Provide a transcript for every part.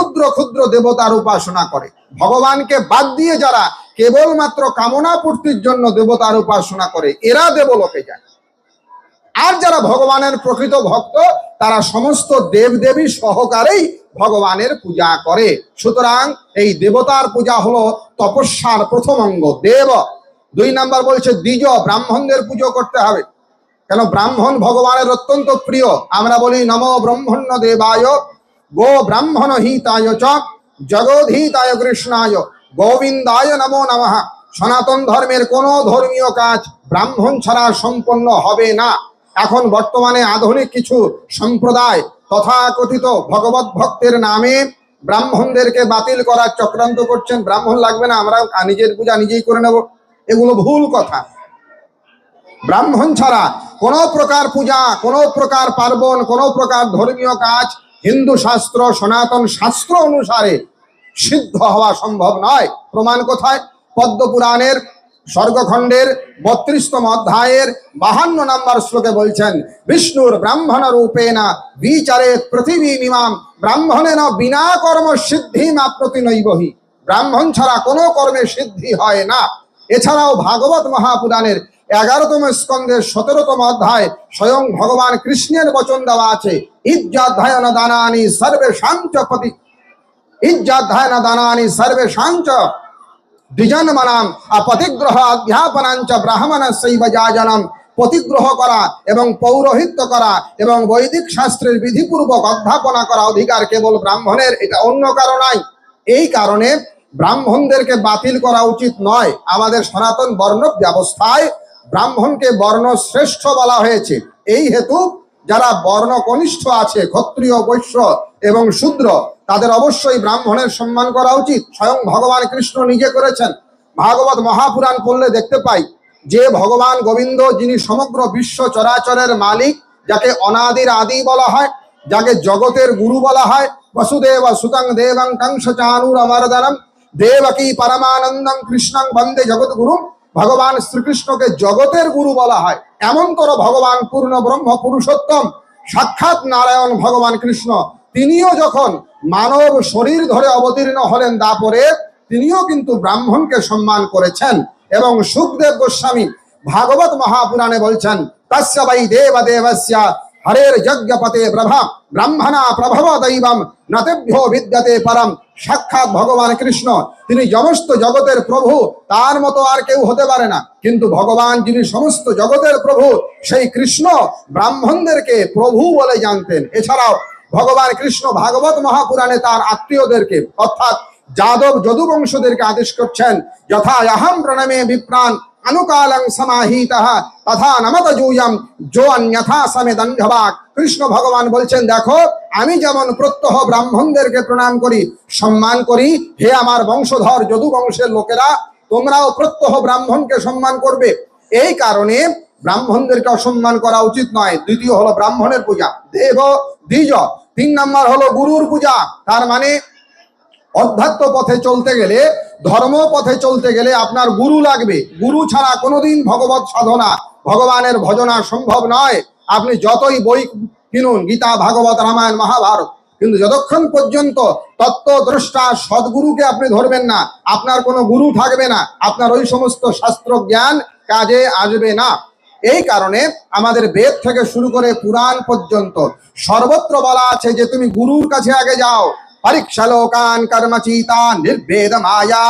ক্ষুদ্র ক্ষুদ্র দেবতার উপাসনা করে। ভগবানকে বাদ দিয়ে যারা কেবলমাত্র কামনা পূর্তির জন্য দেবতার উপাসনা করে এরা দেবলোকে যায়। আর যারা ভগবানের প্রকৃত ভক্ত তারা সমস্ত দেবদেবী সহকারেই ভগবানের পূজা করে। সুতরাং এই দেবতার পূজা হলো তপস্যার প্রথম অঙ্গ দেব। 2 নাম্বার বলছে দ্বিজ, ব্রাহ্মণদের পুজো করতে হবে। কেন? ব্রাহ্মণ ভগবানের অত্যন্ত প্রিয়। আমরা বলি নমো ব্রহ্মণ্য দেবায় গো ব্রাহ্মণ হিতায় চ জগদ্ধিতায় কৃষ্ণায় গোবিন্দায় নমো নমঃ। সনাতন ধর্মের কোনো ধর্মীয় কাজ ব্রাহ্মণ ছাড়া সম্পন্ন হবে না। এখন বর্তমানে আধুনিক কিছু সম্প্রদায় তথাকথিত ভগবত ভক্তের নামে ব্রাহ্মণদেরকে বাতিল করার চক্রান্ত করছেন। ব্রাহ্মণ লাগবে না, আমরা নিজের পূজা নিজেই করে নেব। এগুলো ভুল কথা। ব্রাহ্মণ ছাড়া কোনো প্রকার পূজা, কোনো প্রকার পার্বণ, কোনো প্রকার ধর্মীয় কাজ হিন্দু শাস্ত্র সনাতন শাস্ত্র অনুসারে সিদ্ধ হওয়া সম্ভব নয়। প্রমাণ কোথায়? পদ্মপুরাণের স্বর্গখণ্ডের 32তম অধ্যায়ের 52 নম্বর শ্লোকে বলছেন বিষ্ণুর ব্রাহ্মণ রূপেনা বিচারে পৃথিবী মিমাম ব্রাহ্মণেন বিনা কর্ম সিদ্ধি মাপ্রতি নৈবহি। ব্রাহ্মণ ছাড়া কোনো কর্মে সিদ্ধি হয় না। এছাড়াও ভাগবত মহাপুরাণের 11তম স্কন্ধের 17তম অধ্যায় স্বয়ং ভগবান কৃষ্ণের বচন দেওয়া আছে ইজ্জাধ্যায়ন দানানি সর্বেষাঞ্চ পতি ইজ্জাধ্যায়ন দানানি সর্বেষাঞ্চ দ্বিজন্মনাম পতিগ্রহ অধ্যাপনাঞ্চ ব্রাহ্মণস্যৈব যাজনম। পতিগ্রহ করা এবং পৌরোহিত্য করা এবং বৈদিক শাস্ত্রের বিধিপূর্বক অধ্যাপনা করা অধিকার কেবল ব্রাহ্মণের, এটা অন্য কারো নাই। এই কারণে ব্রাহ্মণদেরকে বাতিল করা উচিত নয়। আমাদের সনাতন বর্ণ ব্যবস্থায় ব্রাহ্মণকে বর্ণ শ্রেষ্ঠ বলা হয়েছে। এই হেতু যারা বর্ণ কনিষ্ঠ আছে ক্ষত্রিয় বৈশ্য এবং শূদ্র তাদের অবশ্যই ব্রাহ্মণের সম্মান করা উচিত। স্বয়ং ভগবান কৃষ্ণ নিজে করেছেন। ভাগবত মহাপুরাণ পড়লে দেখতে পাই যে ভগবান গোবিন্দ যিনি সমগ্র বিশ্ব চরাচরের মালিক, যাকে অনাদির আদি বলা হয়, যাকে জগতের গুরু বলা হয়, বসুদেব সুতং দেবং কংস চানুর অমরদনম দেবকী পরমানন্দং কৃষ্ণং বন্দে জগৎগুরু। ভগবান শ্রীকৃষ্ণকে জগতের গুরু বলা হয়। এমনতর ভগবান পূর্ণ ব্রহ্ম পুরুষোত্তম সাক্ষাৎ নারায়ণ ভগবান কৃষ্ণ তিনিও যখন মানব শরীর ধরে অবতীর্ণ হলেন দাপরে, তিনিও কিন্তু ব্রাহ্মণকে সম্মান করেছেন। এবং সুখদেব গোস্বামী ভাগবত মহাপুরাণে বলছেন তস্য বৈ দেবদেবস্য হরের যজ্ঞপতে প্রভা ব্রাহ্মণা প্রভব দৈবম নতেভ্যো বিদ্যতে পরম। সাক্ষাৎ ভগবান কৃষ্ণ তিনি সমস্ত জগতের প্রভু, তার মতো আর কেউ হতে পারে না। কিন্তু ভগবান যিনি সমস্ত জগতের প্রভু সেই কৃষ্ণ ব্রাহ্মণদেরকে প্রভু বলে জানতেন। এছাড়াও ভগবান কৃষ্ণ ভাগবত মহাপুরাণে তার আত্মীয়দেরকে অর্থাৎ যাদব যদুবংশদেরকে আদেশ করছেন যথা অহম প্রণমে বিপ্রাণ অনুকালং সমাহিতঃ তথা নমত জূয়ম যো অন্যথা সমেত অন্ধবাক। কৃষ্ণ ভগবান বলছেন দেখো আমি যেমন প্রত্যহ ব্রাহ্মণদেরকে প্রণাম করি সম্মান করি, হে আমার বংশধর যদু বংশের লোকেরা তোমরাও প্রত্যহ ব্রাহ্মণকে সম্মান করবে। এই কারণে ব্রাহ্মণদেরকে অসম্মান করা উচিত নয়। দ্বিতীয় হলো ব্রাহ্মণের পূজা দেব দ্বিজ। 3 নম্বর হলো গুরুর পূজা। তার মানে অধ্যাত্ম পথে চলতে গেলে ধর্ম পথে চলতে গেলে আপনার গুরু লাগবে। গুরু ছাড়া কোনোদিন ভগবত সাধনা ভগবানের ভজনা সম্ভব নয়। আপনি যতই বই কিনুন গীতা ভাগবত রামায়ণ মহাভারত, কিন্তু যতক্ষণ পর্যন্ত তত্ত্বদ্রষ্টা সদ্গুরুকে আপনি ধরবেন না আপনার কোনো গুরু থাকবে না, আপনার ওই সমস্ত শাস্ত্র জ্ঞান কাজে আসবে না। এই কারণে আমাদের বেদ থেকে শুরু করে পুরাণ পর্যন্ত সর্বত্র বলা আছে যে তুমি গুরুর কাছে আগে যাও। পরীক্ষা লোকান কর্মচিতা নির্ভেদ মায়া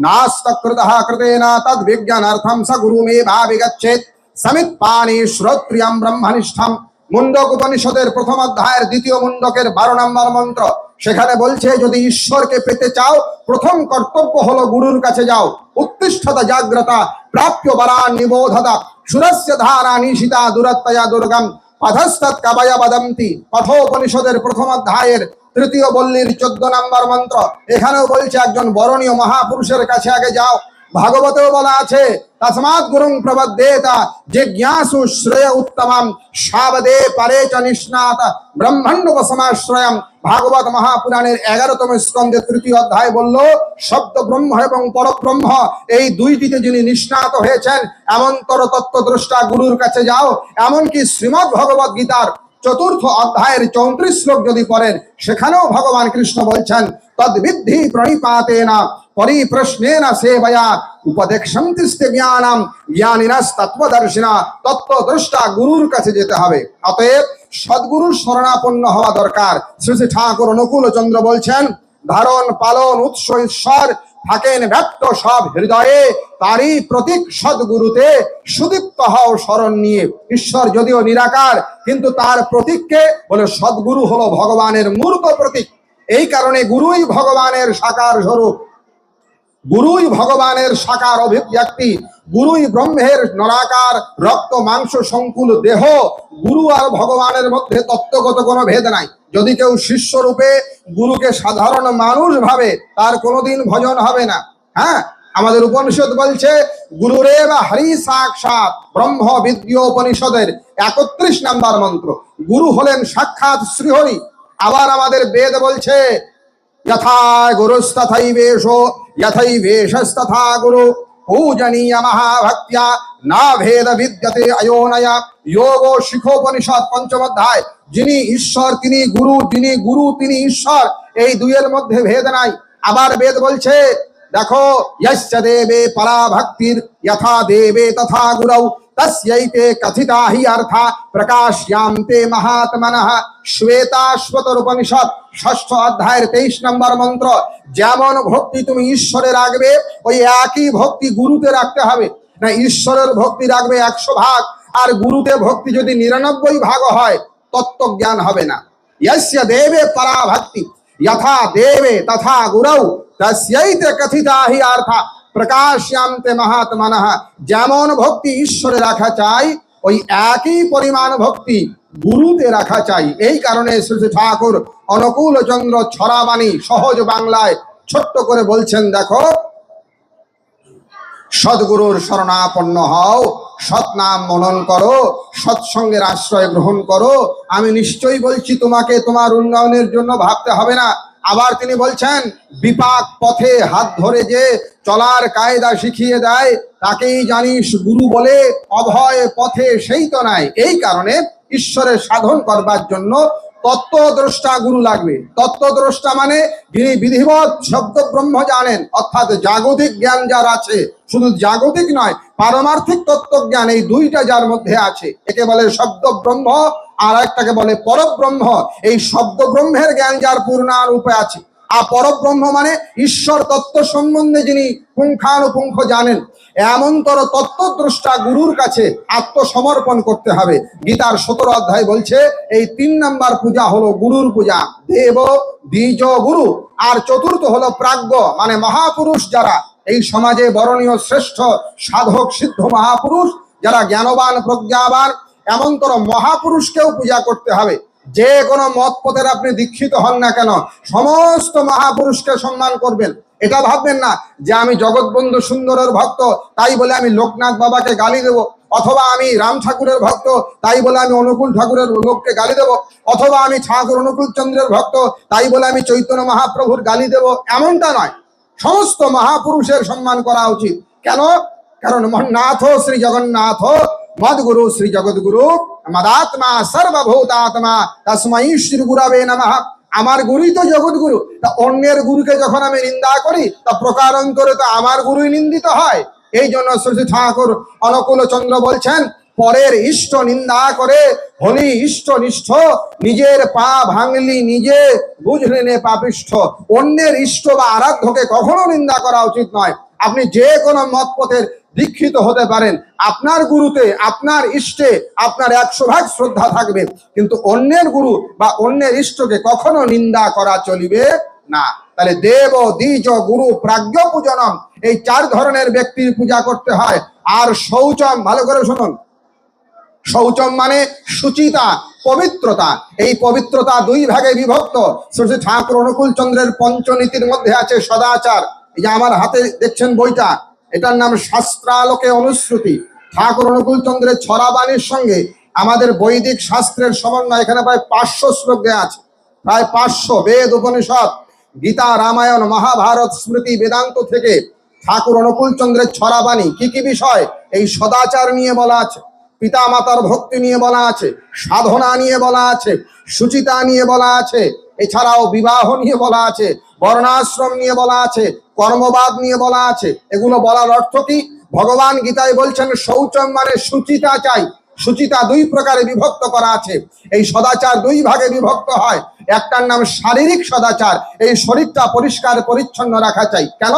নাস্তকৃতঃ কৃতেন তদ বিজ্ঞানার্থম স গুরুমেবাভিগচ্ছেৎ সমিত পানি শ্রোত্রিয়ম ব্রহ্মনিষ্ঠম। মুন্ডক উপনিষদের প্রথম অধ্যায়ের 2য় মুন্ডকের 12 নম্বর মন্ত্র, সেখানে বলছে যদি ঈশ্বরকে পেতে চাও প্রথম কর্তব্য হলো গুরুর কাছে যাও। উত্তিষ্ঠতা জাগ্রতা প্রাপ্য বরান নিবোধতা সুরস্য ধারা নিশিতা দূরত্বয়া দুর্গম পথস্তৎ কবয় বদন্তি। কঠোপনিষদের প্রথম অধ্যায়ের 3য় বল্লীর 14 নম্বর মন্ত্র, এখানেও বলছে একজন বরণীয় মহাপুরুষের কাছে আগে যাও। ভাগবতেও বলা আছে তস্মাৎ গুরুং প্রবদ্ধেতা জিজ্ঞাসু শ্রেয় উত্তমম সাবদে পরে চ নিষ্ণাত ব্রহ্মণ্যোপসমাশ্রয়ম। ভাগবত মহাপুরাণের 11তম স্কন্ধের 3য় অধ্যায় বলল শব্দ ব্রহ্ম এবং পরব্রহ্ম এই দুইটিতে যিনি নিষ্ণাত হয়েছেন এমনতর তত্ত্বদ্রষ্টা গুরুর কাছে যাও। এমনকি শ্রীমদ্ ভগবত গীতার চতুর্থ অধ্যায়ের 34 শ্লোক যদি পড়েন, সেখানেও ভগবান কৃষ্ণ বলছেন, তদ্বিদ্ধি প্রণিপাতেনা পরিপ্রশ্নেন সেবয়া উপদেক্ষন্তিস্তে জ্ঞানাম জ্ঞানিনাস তত্ত্বদর্শিনা। তত্ত্বদ্রষ্টা গুরুর কাছে যেতে হবে। অতএব সদ্গুরুর শরণাপন্ন হওয়া দরকার। শ্রী শ্রী ঠাকুর অনুকূল চন্দ্র বলছেন, ধারণ পালন উৎস ঈশ্বর থাকেন ব্যক্ত সব হৃদয়ে, তারই প্রতীক সদ্গুরুতে সুদীপ্ত হও শরণ নিয়ে। ঈশ্বর যদিও নিরাকার, কিন্তু তার প্রতীককে বলে সদ্গুরু হলো ভগবানের মূর্ত প্রতীক। এই কারণে গুরুই ভগবানের সাকার স্বরূপ, গুরুই ভগবানের সাকার অভিব্যক্তি, গুরুই ব্রহ্মের নরাকার রক্ত মাংস সংকুল দেহ। গুরু আর ভগবানের মধ্যে তত্ত্বগত কোনো ভেদ নাই। যদি কেউ শিষ্য রূপে গুরুকে সাধারণ মানুষ ভাবে, তার কোনোদিন ভজন হবে না। হ্যাঁ, আমাদের উপনিষদ বলছে, গুরুরেব হরি সাক্ষাৎ ব্রহ্ম বিদ্যোপনিষদের 31 নম্বর মন্ত্র, গুরু হলেন সাক্ষাৎ শ্রীহরি। আবার আমাদের বেদ বলছে, যথা গুরুস্তথৈবেশো যথৈবেশস্তথা গুরু পূজনীয় মহাভক্তিয়া না ভেদ বিদ্যতে অয়োনয়া। যোগ শিখোপনিষদ 5ম অধ্যায়, যিনি ঈশ্বর তিনি গুরু, যিনি গুরু তিনি ঈশ্বর, এই দুইয়ের মধ্যে ভেদ নাই। আবার বেদ বলছে, দেখো, যস্য দেবে পরা ভক্তির যথা দেবে তথা গুরৌ তস্যৈতে কথিতা হি অর্থা প্রকাশ্যন্তে মহাত্মনঃ। শ্বেতাশ্বতর উপনিষদ 6ষ্ঠ অধ্যায়ের 23 নম্বর মন্ত্র। যেমন ভক্তি তুমি ঈশ্বরে রাখবে, ওই একই ভক্তি গুরুতে রাখতে হবে। না, ঈশ্বরের ভক্তি রাখবে 100 ভাগ, আর গুরুতে ভক্তি যদি 99 ভাগ হয়, তত্ত্বজ্ঞান হবে না। यस्य देवे परा भक्ति यथा देवे तथा गुरौ तस्यैते कथिता हि अर्था प्रकाश्यन्ते महात्मनः। যেমন ভক্তি ঈশ্বরে রাখা চাই, ওই একই পরিমাণ ভক্তি গুরুতে রাখা চাই। এই কারণে শ্রী ঠাকুর অনুকূল চন্দ্র ছড়াবাণী সহজ বাংলায় ছোট্ট করে বলছেন, দেখো, সদ্গুরুর শরণাপন্ন হও, সৎনাম মনন করো, সৎসঙ্গের আশ্রয় গ্রহণ করো। আমি নিশ্চয়ই বলছি, তোমাকে তোমার উন্নয়নের জন্য ভাবতে হবে না। আবার তিনি বলছেন, বিপাক পথে হাত ধরে যে চলার কায়দা শিখিয়ে দেয়, তাকেই জানিস গুরু বলে। অভয় পথে সেই তো নাই। এই কারণে ঈশ্বরের সাধন করবার জন্য তত্ত্বদ্রষ্টা গুরু লাগবে। তত্ত্বদ্রষ্টা মানে যিনি বিধিবৎ শব্দ ব্রহ্ম জানেন, অর্থাৎ জাগতিক জ্ঞান যার আছে, শুধু জাগতিক নয়, পারমার্থিক তত্ত্বজ্ঞান, এই দুইটা যার মধ্যে আছে, একে বলে শব্দ ব্রহ্ম, আর একটাকে বলে পরব্রহ্ম। এই শব্দ ব্রহ্মের জ্ঞান যার পূর্ণারূপে আছে, আর পরব্রহ্ম মানে ঈশ্বর তত্ত্ব সম্বন্ধে যিনি পুঙ্খানুপুঙ্খ জানেন, এমনতর তত্ত্বদ্রষ্টা গুরুর কাছে আত্মসমর্পণ করতে হবে। গীতার 17 অধ্যায় বলছে, এই 3 নম্বর পূজা হলো গুরুর পূজা, দেব দ্বিজ গুরু। আর চতুর্থ হলো প্রাজ্ঞ, মানে মহাপুরুষ, যারা এই সমাজে বরণীয় শ্রেষ্ঠ সাধক সিদ্ধ মহাপুরুষ, যারা জ্ঞানবান প্রজ্ঞাবান, এমনতর মহাপুরুষকেও পূজা করতে হবে। যে কোনো মত পথের আপনি দীক্ষিত হন না কেন, সমস্ত মহাপুরুষকে সম্মান করবেন। এটা ভাববেন না যে আমি জগৎবন্ধু সুন্দরের ভক্ত, তাই বলে আমি লোকনাথ বাবাকে গালি দেব, অথবা আমি রাম ঠাকুরের ভক্ত, তাই বলে আমি অনুকূল ঠাকুরের লোককে গালি দেব, অথবা আমি ঠাকুর অনুকূল চন্দ্রের ভক্ত, তাই বলে আমি চৈতন্য মহাপ্রভুর গালি দেব, এমনটা নয়। সমস্ত মহাপুরুষের সম্মান করা উচিত। কেন? কারণ নাথ শ্রী জগন্নাথ মদ্গুরু শ্রী জগৎগুরু মদাত্মা সর্বভূতাত্মা তস্मै শ্রী গুরবে নমঃ। আমার গুরুই তো জগৎগুরু। তা অন্যের গুরুকে যখন আমি নিন্দা করি, তা প্রকারান্তরে তো আমার গুরুই নিন্দিত হয়। এই জন্য শ্রী ঠাকুর অনুকূল চন্দ্র বলছেন, পরের ইষ্ট নিন্দা করে হলি ইষ্ট নিষ্ঠ, নিজের পা ভাঙলি নিজে বুঝলি নে পাপিষ্ঠ। অন্যের ইষ্ট বা আরাধ্যকে কখনো নিন্দা করা উচিত নয়। আপনি যে কোনো মত পথের দীক্ষিত হতে পারেন, আপনার গুরুতে আপনার ইষ্টে আপনার 100 ভাগ শ্রদ্ধা থাকবে, কিন্তু অন্যের গুরু বা অন্যের ইষ্টকে কখনো নিন্দা করা চলিবে না। তাহলে দেব দ্বিজ গুরু প্রাজ্ঞ পূজনম, এই 4 ধরনের ব্যক্তির পূজা করতে হয়। আর শৌচম, ভালো করে শুনুন, শৌচম মানে সুচিতা, পবিত্রতা। এই পবিত্রতা 2 ভাগে বিভক্ত। শ্রী ঠাকুর অনুকূল চন্দ্রের পঞ্চনীতির মধ্যে আছে সদাচার। এই যে আমার হাতে দেখছেন বইটা, এটার নাম শাস্ত্রালোকে অনুশ্রুতি। ঠাকুর অনুকূল চন্দ্রের ছড়াবাণীর সঙ্গে আমাদের বৈদিক শাস্ত্রের সমন্বয়। এখানে প্রায় 500 শ্লোক দেওয়া আছে, প্রায় 500। বেদ, উপনিষদ, গীতা, রামায়ণ, মহাভারত, স্মৃতি, বেদান্ত থেকে ঠাকুর অনুকূল চন্দ্রের ছড়াবাণী। কি কি বিষয়? এই সদাচার নিয়ে বলা আছে। পিতা মাতার ভক্তি নিয়ে বলা আছে, সাধনা নিয়ে বলা আছে, সুচিতা নিয়ে বলা আছে, এছাড়াও বিবাহ নিয়ে বলা আছে, বর্ণাশ্রম নিয়ে বলা আছে, কর্মবাদ নিয়ে বলা আছে। এগুলো বলার অর্থ কি? ভগবান গীতায় বলছেন শৌচম মানে সুচিতা চাই। সুচিতা দুই প্রকারে বিভক্ত করা আছে। এই সদাচার দুই ভাগে বিভক্ত হয়। একটার নাম শারীরিক সদাচার, এই শরীরটা পরিষ্কার পরিচ্ছন্ন রাখা চাই। কেন?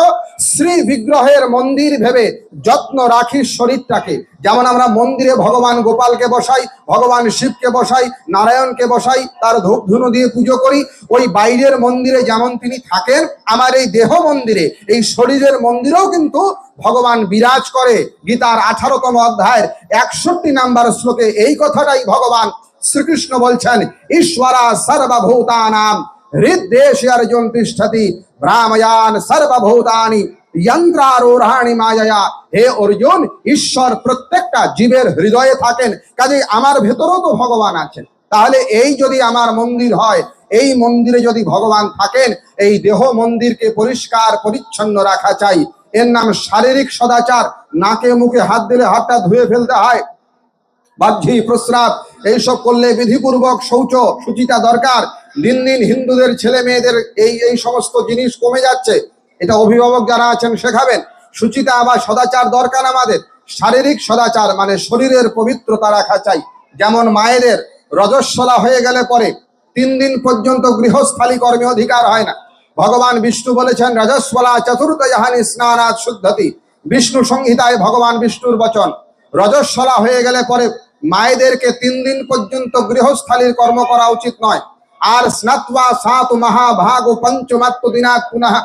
শ্রী বিগ্রহের মন্দির ভেবে যত্ন রাখি শরীরটাকে। যেমন আমরা মন্দিরে ভগবান গোপালকে বসাই, ভগবান শিবকে বসাই, নারায়ণকে বসাই, তার ধূপ ধুনো দিয়ে পুজো করি। ওই বাইরের মন্দিরে যেমন তিনি থাকেন, আমার এই দেহ মন্দিরে, এই শরীরের মন্দিরেও কিন্তু ভগবান বিরাজ করে। গীতার 18তম অধ্যায়ের 61 নম্বর শ্লোকে এই কথাটাই ভগবান শ্রীকৃষ্ণ বলছেন, ঈশ্বরা সর্বভূতানাম হৃদ্দেশে অর্জুন তিষ্ঠতি ভ্রাময়ান সর্বভূতানি যন্ত্রারোহাণি মায়া। হে অর্জুন, ঈশ্বর প্রত্যেকটা জীবের হৃদয়ে থাকেন, কাজে আমার ভেতরেও তো ভগবান আছেন। তাহলে এই যদি আমার মন্দির হয়, এই মন্দিরে যদি ভগবান থাকেন, এই দেহ মন্দিরকে পরিষ্কার পরিচ্ছন্ন রাখা চাই। এর নাম শারীরিক সদাচার। নাকে মুখে হাত দিলে হাতটা ধুয়ে ফেলতে হয়, বাহ্যিক প্রস্রাব এইসব করলে বিধিপূর্বক শৌচ সুচিতা দরকার। দিন দিন হিন্দুদের ছেলে মেয়েদের এই সমস্ত জিনিস কমে যাচ্ছে। এটা অভিভাবক যারা আছেন শেখাবেন। সুচিতা বা সদাচার দরকার আমাদের। শারীরিক সদাচার মানে শরীরের পবিত্রতা রাখা চাই। যেমন মায়েদের রজস্বলা হয়ে গেলে পরে 3 দিন পর্যন্ত গৃহস্থালী কর্মে অধিকার হয় না। ভগবান বিষ্ণু বলেছেন রজস্বলা চতুর্থয়াহানি স্নানাৎ শুদ্ধতি। বিষ্ণু সংহিতায় ভগবান বিষ্ণুর বচন। রজস্বলা হয়ে গেলে পরে মায়েদেরকে 3 দিন পর্যন্ত গৃহস্থালীর কর্ম করা উচিত নয়। আর স্নাত্বা সাতু মহাভাগ পঞ্চমাত্ম দিনাৎ পুনঃ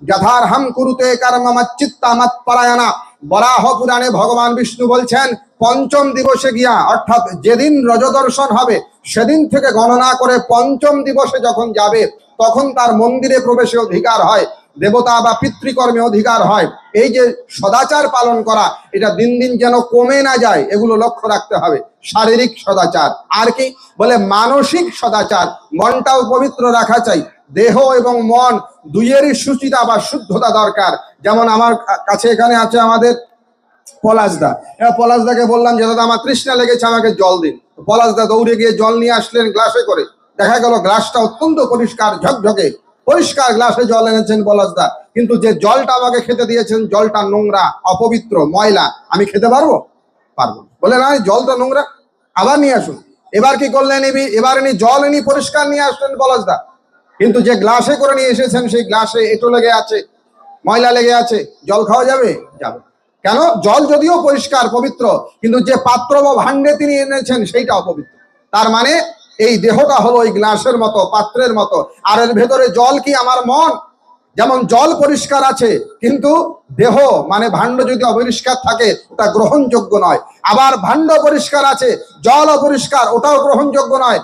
যথার্হম কুরুতে কর্মমচ্চিত্তা মৎপরায়ণা। বরাহ পুরাণে ভগবান বিষ্ণু বলছেন 5ম দিবসে গিয়া, অর্থাৎ যেদিন রজদর্শন হবে সেদিন থেকে গণনা করে 5ম দিবসে যখন যাবে, তখন তার মন্দিরে প্রবেশে অধিকার হয়, দেবতা বা পিতৃকর্মে অধিকার হয়। এই যে সদাচার পালন করা, এটা দিন দিন যেন কমে না যায়, এগুলো লক্ষ্য রাখতে হবে। শারীরিক সদাচার। আর কি বলে? মানসিক সদাচার। মনটাও পবিত্র রাখা চাই। দেহ এবং মন দুইয়েরই সুচিতা বা শুদ্ধতা দরকার। যেমন আমার কাছে এখানে আছে আমাদের পলাশদা। পলাশদাকে বললাম যে দাদা আমার তৃষ্ণা লেগেছে, আমাকে জল দিন। পলাশদা দৌড়ে গিয়ে জল নিয়ে আসলেন গ্লাসে করে। দেখা গেল গ্লাসটা অত্যন্ত পরিষ্কার ঝকঝকে, পরিষ্কার গ্লাসে জল এনেছেন পলাশদা, কিন্তু যে জলটা আমাকে খেতে দিয়েছেন জলটা নোংরা, অপবিত্র, ময়লা। আমি খেতে পারবো? পারবো। বলে না, জলটা নোংরা, আবার নিয়ে আসুন। এবার কি করলেন? এবার ইনি জল এনে পরিষ্কার নিয়ে আসলেন পলাশদা, কিন্তু যে গ্লাসে করে নিয়ে এসেছেন সেই গ্লাসে এঁটো লেগে আছে, ময়লা লেগে আছে। জল খাওয়া যাবে? যাবে। কেন? জল যদিও পরিষ্কার পবিত্র, কিন্তু যে পাত্র বা ভাণ্ডে তিনি এনেছেন সেইটা অপবিত্র। তার মানে এই দেহটা হলো ওই গ্লাসের মতো, পাত্রের মতো। আর এর ভেতরে জল কি? আমার মন। যেমন জল পরিষ্কার আছে, কিন্তু দেহ মানে ভাণ্ড যদি অপরিষ্কার থাকে ওটা গ্রহণযোগ্য নয়। আবার ভাণ্ড পরিষ্কার আছে, জল অপরিষ্কার, ওটাও গ্রহণযোগ্য নয়।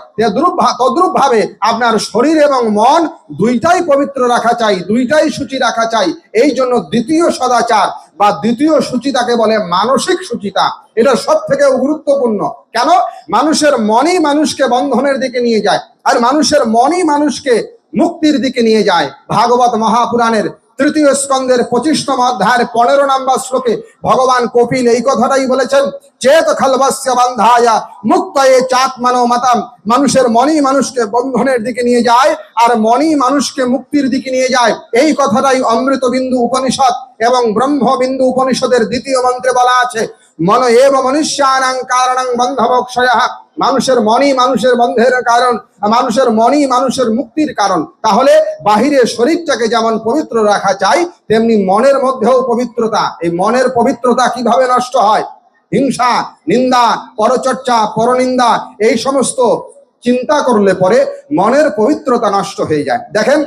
তদ্রূপ ভাবে আপনার শরীর এবং মন দুইটাই পবিত্র রাখা চাই, দুইটাই সূচি রাখা চাই। এই জন্য দ্বিতীয় সদাচার বা দ্বিতীয় সূচিতাকে বলে মানসিক সূচিতা। এটা সব থেকে গুরুত্বপূর্ণ। কেন? মানুষের মনই মানুষকে বন্ধনের দিকে নিয়ে যায়, আর মানুষের মনই মানুষকে মুক্তির দিকে নিয়ে যায়। ভাগবত মহাপুরাণের 3য় স্কন্ধের 25তম অধ্যায়ের 15 নম্বর শ্লোকে ভগবান কপিল এই কথাটাই বলেছেন, চেত খলবস্য বন্ধায়া মুক্তয়ে চাত্মনো মতম। মানুষের মনই মানুষকে বন্ধনের দিকে নিয়ে যায়, আর মনই মানুষকে মুক্তির দিকে নিয়ে যায়। এই কথাটাই অমৃত বিন্দু উপনিষদ এবং ব্রহ্মবিন্দু উপনিষদের 2য় মন্ত্রে বলা আছে, মন এব মনুষ্যানাং কারণং বন্ধমোক্ষয়ঃ। মানুষের মনই মানুষের বন্ধের কারণ, মানুষের মনই মানুষের মুক্তির কারণ। তাহলে বাহিরে শরীরটাকে যেমন পবিত্র রাখা চাই, তেমনি মনের মধ্যেও পবিত্রতা। এই মনের পবিত্রতা কিভাবে নষ্ট হয়? হিংসা, নিন্দা, পরচর্চা, পরনিন্দা, এই সমস্ত চিন্তা করলে পরে মনের পবিত্রতা নষ্ট হয়ে যায়। দেখেন,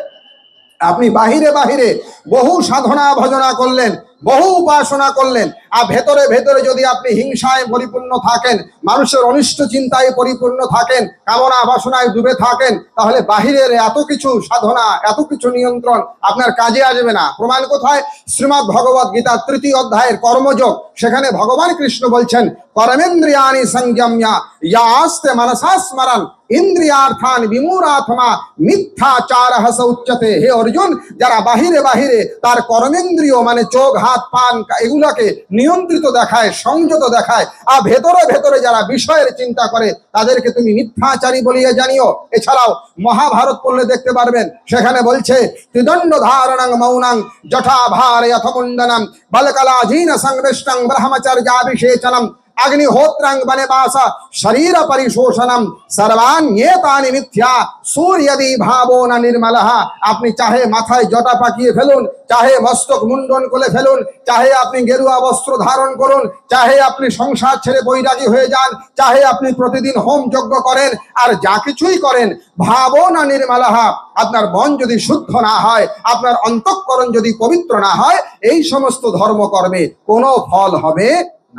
আপনি বাহিরে বাহিরে বহু সাধনা ভজনা করলেন, বহু উপাসনা করলেন, আর ভেতরে ভেতরে যদি আপনি হিংসায় পরিপূর্ণ থাকেন, মানুষের অনিষ্ট চিন্তায় পরিপূর্ণ থাকেন, কামনা বাসনায় ডুবে থাকেন, তাহলে বাহিরের এত কিছু সাধনা, এত কিছু নিয়ন্ত্রণ আপনার কাজে আসবে না। প্রমাণ কোথায়? শ্রীমদ্ ভগবত গীতা 3য় অধ্যায়ের কর্মযোগ। সেখানে ভগবান কৃষ্ণ বলছেন, কর্মেন্দ্রিয়াণি সংযম্য ইয়া আস্তে মনসা স্মরণ ইন্দ্রিয়ার্থান বিমূঢ়াত্মা মিথ্যাচারঃ স উচ্যতে। হে অর্জুন, যারা বাহিরে বাহিরে তার কর্মেন্দ্রিয় মানে চোখ, হাত, পান এগুলাকে নিয়ন্ত্রিত দেখায়, সংযত দেখায়, আর ভেতরে ভেতরে যারা বিষয়ের চিন্তা করে তাদেরকে তুমি মিথ্যাচারী বলিয়া জানিও। এছাড়াও মহাভারত পড়লে দেখতে পারবেন, সেখানে বলছে ত্রিদণ্ড ধারণং মৌনং জটাভার যথমুণ্ডনম বলকলাধীন সংবিষ্টং ব্রহ্মচর্যাভিষেচনম अग्निहोत्रं वनवासा शरीर परिशोषणम सर्वान्येतानि मिथ्या सूर्यदि भावो न निर्मलः। আপনি চাহে মাথায় জটা পাকিয়ে ফেলুন, চাহে মস্তক মুন্ডন করে ফেলুন, চাহে আপনি গেরুয়া বস্ত্র ধারণ করুন, চাহে আপনি সংসার ছেড়ে বৈরাগী হয়ে যান, চাহে আপনি প্রতিদিন হোম যজ্ঞ করেন, আর যা কিছুই করেন ভাবো না নির্মলः, আপনার মন যদি শুদ্ধ না হয়, আপনার অন্তঃকরণ যদি পবিত্র না হয়, এই সমস্ত ধর্মকর্মে কোনো ফল হবে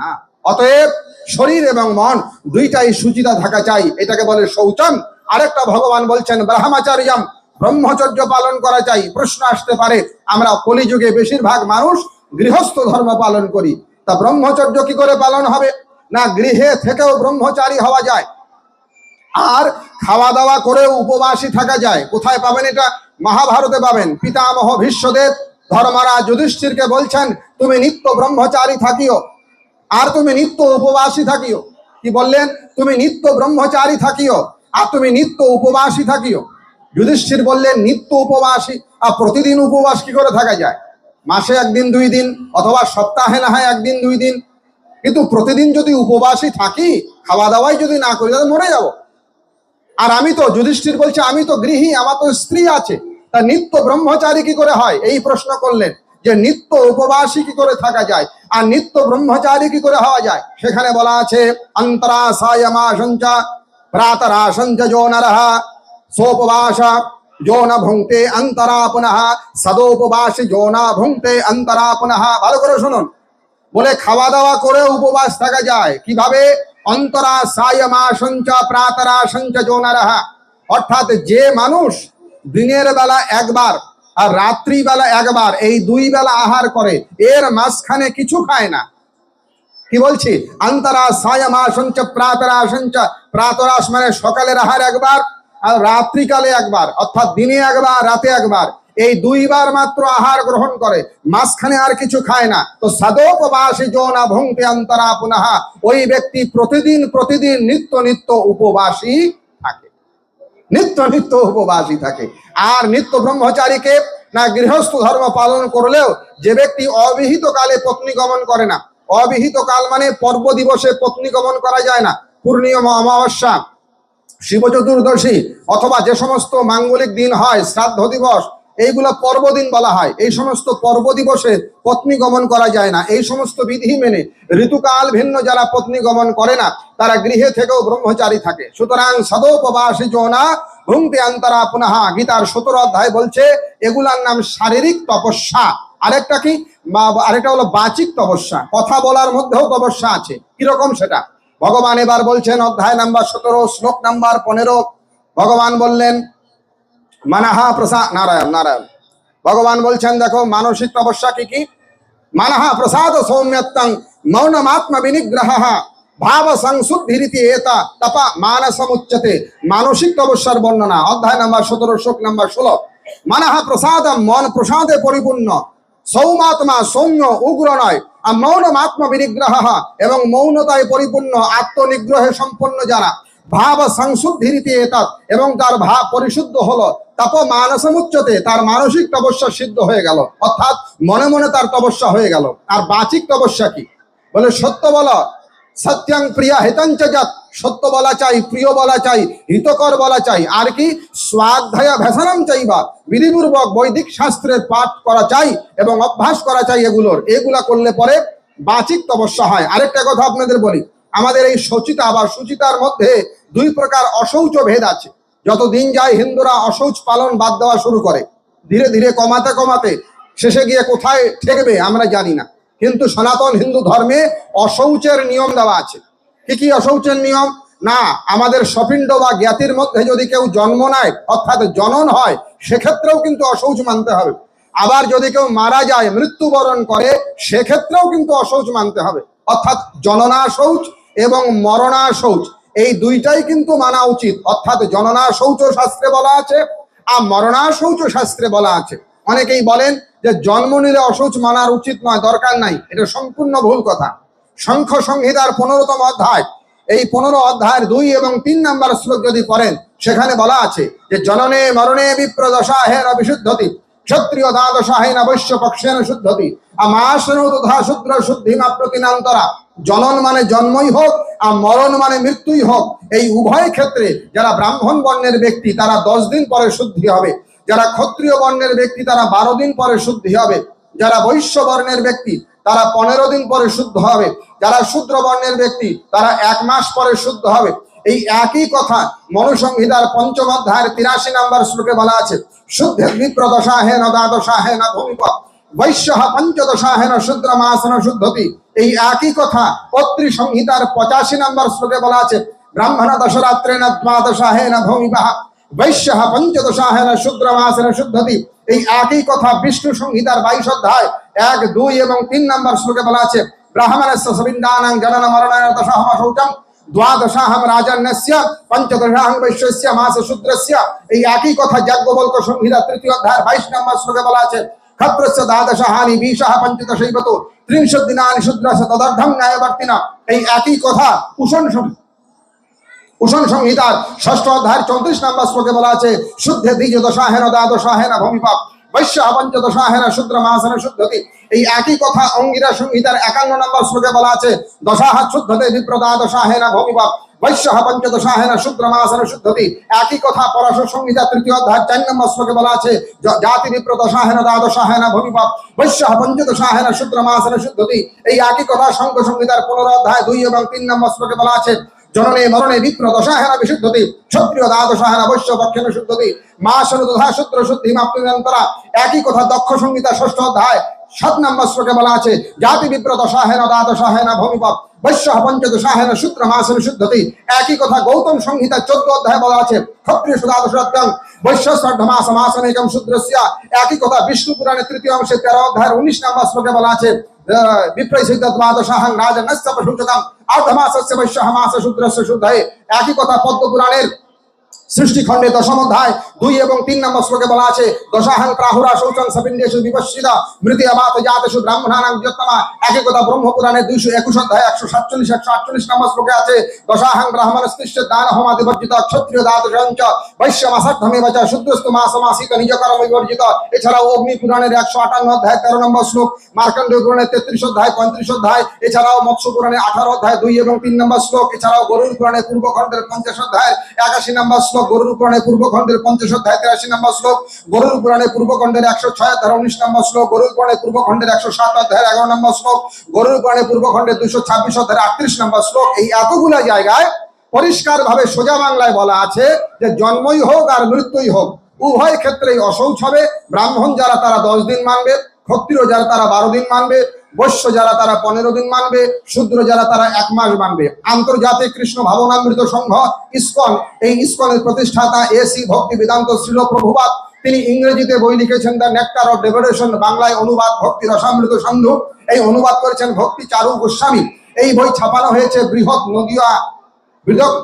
না। অতএব শরীর এবং মন দুইটাই সুচিতা থাকা চাই, এটাকে বলে শৌচম। আরেকটা ভগবান বলছেন ব্রহ্মচর্যম, ব্রহ্মচর্য পালন করা চাই। প্রশ্ন আসতে পারে, আমরা কলিযুগে বেশিরভাগ মানুষ গৃহস্থ ধর্ম পালন করি, তা ব্রহ্মচর্য কি করে পালন হবে? না, গৃহে থেকেও ব্রহ্মচারী হওয়া যায়, আর খাওয়া দাওয়া করেও উপবাসী থাকা যায়। কোথায় পাবেন এটা? মহাভারতে পাবেন। পিতামহ ভীষ্মদেব ধর্মরাজ যুধিষ্ঠিরকে বলছেন, তুমি নিত্য ব্রহ্মচারী থাকিও আর তুমি নিত্য উপবাসী থাকিও। কি বললেন? তুমি নিত্য ব্রহ্মচারী থাকিও আর তুমি নিত্য উপবাসী থাকিও। যুধিষ্ঠির বললেন নিত্য উপবাসী, আর প্রতিদিন উপবাস কি করে থাকা যায়? মাসে একদিন দুই দিন, অথবা সপ্তাহে না হয় একদিন দুই দিন, কিন্তু প্রতিদিন যদি উপবাসী থাকি, খাওয়া দাওয়াই যদি না করি, তাহলে মরে যাব। আর আমি তো, যুধিষ্ঠির বলছে, আমি তো গৃহী, আমার তো স্ত্রী আছে, তা নিত্য ব্রহ্মচারী কি করে হয়? এই প্রশ্ন করলেন যে নিত্য উপবাসী কি করে থাকা যায় আর নিত্য ব্রহ্মচারী কি করে হওয়া যায়। সেখানে বলা আছে অন্তরাসায়মাসঞ্চ প্রাতরাসঞ্চ যো নরঃ সোপবাস যো ন ভুঙ্ক্তে অন্তরা পুনঃ সদোপবাসী যো ন ভুঙ্ক্তে অন্তরা পুনঃ। ভালো করে শুনুন, বলে খাওয়া দাওয়া করে উপবাস থাকা যায়। কিভাবে? অন্তরাসায়মাসঞ্চ প্রাতরাসঞ্চ যো নরঃ, অর্থাৎ যে মানুষ দিনের বেলা একবার আর রাত্রিবেলা একবার, এই দুই বেলা আহার করে, এর মাঝখানে কিছু খায় না। কি বলছি? অন্তরাসায়মাসঞ্চ প্রাতরাসঞ্চ, প্রাতরাস মানে সকালের আহার একবার আর রাত্রিকালে একবার, অর্থাৎ দিনে একবার রাতে একবার, এই দুইবার মাত্র আহার গ্রহণ করে, মাঝখানে আর কিছু খায় না। তো সদোপবাসী যো ন ভুঙ্ক্তে অন্তরা পুনঃ, ওই ব্যক্তি প্রতিদিন প্রতিদিন নিত্য নিত্য উপবাসী থাকে, নিত্য নিত্য উপবাসী থাকে। আর নিত্য ব্রহ্মচারীকে, না গৃহস্থ ধর্ম পালন করলেও যে ব্যক্তি অবিহিত কালে পত্নী গমন করে না, অবিহিত কাল মানে পর্ব দিবসে পত্নী গমন করা যায় না, পূর্ণিমা, অমাবস্যা, শিব চতুর্দশী, অথবা যে সমস্ত মাঙ্গলিক দিন হয়, শ্রাদ্ধ দিবস, এইগুলো পর্বদিন বলা হয়, এই সমস্ত পর্ব দিবসে পত্নী গমন করা যায় না। এই সমস্ত বিধি মেনে ঋতুকাল ভিন্ন যারা পত্নী গমন করে না, তারা গৃহে থেকেও ব্রহ্মচারী থাকে। সুতরাং সদোপবাসী যো ন ভুঙ্ক্তে অন্তরা পুনঃ, গীতার 17 অধ্যায় বলছে এগুলার নাম শারীরিক তপস্যা। আরেকটা কি? আরেকটা হলো বাচিক তপস্যা, কথা বলার মধ্যেও তপস্যা আছে। কিরকম সেটা ভগবান এবার বলছেন, অধ্যায় নাম্বার 17 শ্লোক নাম্বার 15। ভগবান বললেন মানহা প্রসাদ, নারায়ণ নারায়ণ, ভগবান বলছেন দেখো মানসিক তপস্যা কি কি? মানহা প্রসাদ সৌম্যত্তং মৌনমাত্ম বিনিগ্রহ ভাব সংশুদ্ধিরিতি এতা তপা মানসমুচ্যতে। মানসিক তপস্যার বর্ণনা, অধ্যায় নাম্বার 17 শ্লোক নাম্বার 16। মানহা প্রসাদ, মন প্রসাদে পরিপূর্ণ, সৌমাত্মা সৌম্য উগ্র নয়, আর মৌনমাত্ম বিনিগ্রহ, এবং মৌনতায় পরিপূর্ণ, আত্মনিগ্রহে সম্পন্ন যারা, ভাব সংশুদ্ধিরিতি এতৎ, এবং তার ভাব পরিশুদ্ধ হলো, তপ মানসমুচ্যতে, তার মানসিক তপস্যা সিদ্ধ হয়ে গেল, অর্থাৎ মনে মনে তার তপস্যা হয়ে গেল। আর বাচিক তপস্যা কি? বলে সত্য বলা, সত্যং প্রিয়া হিতঞ্চ যৎ, সত্য বলা চাই, প্রিয় বলা চাই, হিতকর বলা চাই। আর কি? স্বাধ্যায় ভেষণম চাইবা, বিধিপূর্বক বৈদিক শাস্ত্রের পাঠ করা চাই এবং অভ্যাস করা চাই। এগুলা করলে পরে বাচিক তপস্যা হয়। আরেকটা কথা আপনাদের বলি, আমাদের এই শচিতা বা সুচিতার মধ্যে দুই প্রকার অশৌচ ভেদ আছে। যত দিন যায় হিন্দুরা অশৌচ পালন বাদ দেওয়া শুরু করে, ধীরে ধীরে কমাতে কমাতে শেষে গিয়ে কোথায় ঠেকবে আমরা জানি না। কিন্তু সনাতন হিন্দু ধর্মে অশৌচের নিয়ম দেওয়া আছে। কি কি অশৌচের নিয়ম? না, আমাদের সপিণ্ড বা জ্ঞাতির মধ্যে যদি কেউ জন্ম নেয়, অর্থাৎ জনন হয়, সেক্ষেত্রেও কিন্তু অশৌচ মানতে হবে। আবার যদি কেউ মারা যায়, মৃত্যুবরণ করে, সেক্ষেত্রেও কিন্তু অশৌচ মানতে হবে। অর্থাৎ জননা শৌচ এবং মরণা শৌচ, এই দুইটাই কিন্তু মানা উচিত। অর্থাৎ জননা শৌচ শাস্ত্রে বলা আছে আর মরণা শৌচ শাস্ত্রে বলা আছে। অনেকেই বলেন যে জন্ম নিলে অশৌচ মানার উচিত নয়, দরকার নাই। এটা সম্পূর্ণ ভুল কথা। শঙ্খ সংহিতার 15তম অধ্যায়, এই 15 অধ্যায়ের 2 এবং 3 নম্বর শ্লোক যদি পড়েন, সেখানে বলা আছে যে জননে মরণে বিপ্রদশাহেন বিশুদ্ধতি ক্ষত্রিয় দ্বাদশাহেন বৈশ্য পক্ষেন শুদ্ধতি আমাসনো তথা শূদ্র শুদ্ধিমা প্রতিনান্তরা। জনন মানে জন্মই হোক আর মরণ মানে মৃত্যুই হোক, এই উভয় ক্ষেত্রে যারা ব্রাহ্মণ বর্ণের ব্যক্তি তারা 10 দিন পরে শুদ্ধি হবে, যারা ক্ষত্রিয় বর্ণের ব্যক্তি তারা 12 দিন পরে শুদ্ধি হবে, যারা বৈশ্য বর্ণের ব্যক্তি তারা 15 দিন পরে শুদ্ধ হবে, যারা শূদ্র বর্ণের ব্যক্তি তারা 1 মাস পরে শুদ্ধ হবে। এই একই কথা মনুসংহিতার 5ম অধ্যায়ের 83 নম্বর শ্লোকে বলা আছে, শুদ্ধে বিপ্রদশাহেন দ্বাদশাহেন ভূমিপ বৈশ্যঃ পঞ্চদশাহেন শূদ্রমাসন শুদ্ধতি। এই একই কথা পত্রী সংহিতার 85 নম্বর শ্লোকে বলা আছে, ব্রাহ্মণ দশরাত্রেণ দ্বাদশাহেন ভূমিপঃ বৈশ্যঃ পঞ্চদশাহেন শূদ্রমাসন শুদ্ধতি। এই একই কথা বিষ্ণু সংহিতার 22 অধ্যায় 1, 2 এবং 3 নম্বর শ্লোকে বলা আছে, ব্রাহ্মণস্য সবিন্দানাং জনন মরণেন দশাহম শৌচম দ্বাদশাহম রাজন্যস্য পঞ্চদশাহং বৈশ্যস্য মাস শূদ্রস্য। এই একই কথা যাজ্ঞবল্ক্য সংহিতা 3য় অধ্যায় 22 নম্বর শ্লোকে বলা আছে, ক্ষত্রস্য দ্বাদশাহানি বিশঃ পঞ্চদশৈবতো 30 দিনানি শূদ্রস্য তদর্ধং ন্যায়বর্তিনা। এই একই কথা উষণ সংহিতার 6ষ্ঠ অধ্যায়ের 34 নম্বর শ্লোকে বলা আছে, শুদ্ধে দ্বিজদশাহেন দ্বাদশাহেন ভূমিপাপ বৈশ্যঃ পঞ্চদশাহেন শূদ্রমাসন শুদ্ধতি। এই একই কথা অঙ্গিরা সংহিতার 51 নম্বর শ্লোকে বলা আছে, দশাহ শুদ্ধতে বিপ্রদ্বাদশাহেন ভূমিপাপ বৈশ্যঃ পঞ্চদশাহেন শূদ্রমাসন শুদ্ধতি। একই কথা পরাশর সংহিতা 3য় অধ্যায় 4 নম্বর শ্লোকে বলা আছে, জাতি বিপ্রদশাহেন দ্বাদশাহেন ভূমিপাপ বৈশ্যঃ পঞ্চদশাহেন শূদ্রমাসন শুদ্ধতি। এই একই কথা শঙ্খ সংহিতার 15 অধ্যায় 2 এবং 3 নম্বর শ্লোকে বলা আছে, জননে মরণে বিপ্রদশাহেন বিশুদ্ধতি ক্ষত্রিয় দ্বাদশাহেন বৈশ্য পক্ষেন শুদ্ধতি মাসন তথা শূদ্র শুদ্ধিমা প্রতিনান্তরা। একই কথা দক্ষ সংহিতা 6ষ্ঠ অধ্যায় 7 নম্বর শ্লোকে বলা আছে, জাতি বিপ্রদশাহেন দ্বাদশাহেন ভূমিপাপ বৈশ্যঃ পঞ্চদশাহেন শূদ্রমাসন শুদ্ধতি। একই কথা গৌতম সংহিতা 14 অধ্যায় বলা আছে, ক্ষত্রিয় দ্বাদশাত্যাং বৈশ্য সর্ধমাসমাসনেকম শূদ্রস্য। একই কথা বিষ্ণু পুরাণের 3য় অংশে 13 অধ্যায়ের 19 নম্বর শ্লোকে বলা আছে, বিপ্রয়সিদ্ধ দ্বাদশাহং রাজন্যস্য পশুচকম আর্ধমাসস্য বৈশ্যঃ মাস শূদ্রস্য শুদ্ধয়ে। একই কথা পদ্ম পুরাণের সৃষ্টিখণ্ডে 10ম অধ্যায় 2 এবং 3 নম্বর শ্লোকে বলা আছে, দশাহং প্রাহুরা শৌচং সপিণ্ডেষু বিপশ্চিতা মৃত্যুয়াবাত জাতেষু ব্রাহ্মণানাং বৃহত্তমা। একই কথা ব্রহ্মপুরাণের 221 অধ্যায় 147 148 নম্বর শ্লোকে আছে, দশাহং ব্রাহ্মণস্তিষ্ঠ দান হোমাদি বর্জিত ক্ষত্রিয় দ্বাদশাঞ্চ বৈশ্য মাসার্ধমেব চ শূদ্রস্তু মাসমাসিত নিজকর্ম বিবর্জিত। এছাড়াও অগ্নি পুরাণের 158 অধ্যায় 13 নম্বর শ্লোক, মার্কণ্ডেয় পুরাণের 33 অধ্যায় 35 অধ্যায়, এছাড়াও মৎস্য পুরাণের 18 অধ্যায় 2 এবং 3 নম্বর শ্লোক, এছাড়াও গরুড় পুরাণের পূর্বখণ্ডের 50 অধ্যায় 81 নম্বর শ্লোক, গরুড় পুরাণের পূর্বখণ্ডের 50 অধ্যায় 83 নম্বর শ্লোক, গরুড় পুরাণের পূর্বখণ্ডের 106 অধ্যায় 19 নম্বর শ্লোক, গরুড় পুরাণের পূর্বখণ্ডের 107 অধ্যায় 11 নম্বর শ্লোক, গরুড় পুরাণের পূর্বখণ্ডের 226 অধ্যায় 38 নম্বর শ্লোক। এই এতগুলো জায়গায় পরিষ্কার ভাবে সোজা বাংলায় বলা আছে যে জন্মই হোক আর মৃত্যুই হোক উভয় ক্ষেত্রেই অশৌচ হবে। ব্রাহ্মণ যারা তারা 10 দিন মানবে, ক্ষত্রিয় যারা তারা 12 দিন মানবে, বৈশ্য যারা তারা 15 দিন মানবে, শূদ্র যারা তারা 1 মাস মানবে। আন্তর্জাতিক কৃষ্ণ ভাবনামৃত সংঘ ইসকন, এই ইসকনের প্রতিষ্ঠাতা এসি ভক্তি বেদান্ত শ্রীল প্রভুপাদ, তিনি ইংরেজিতে বই লিখেছেন দ্য নেকটার অফ ডেভোশন, বাংলায় অনুবাদ ভক্তি রসামৃত সিন্ধু। এই অনুবাদ করেছেন ভক্তি চারু গোস্বামী। এই বই ছাপানো হয়েছে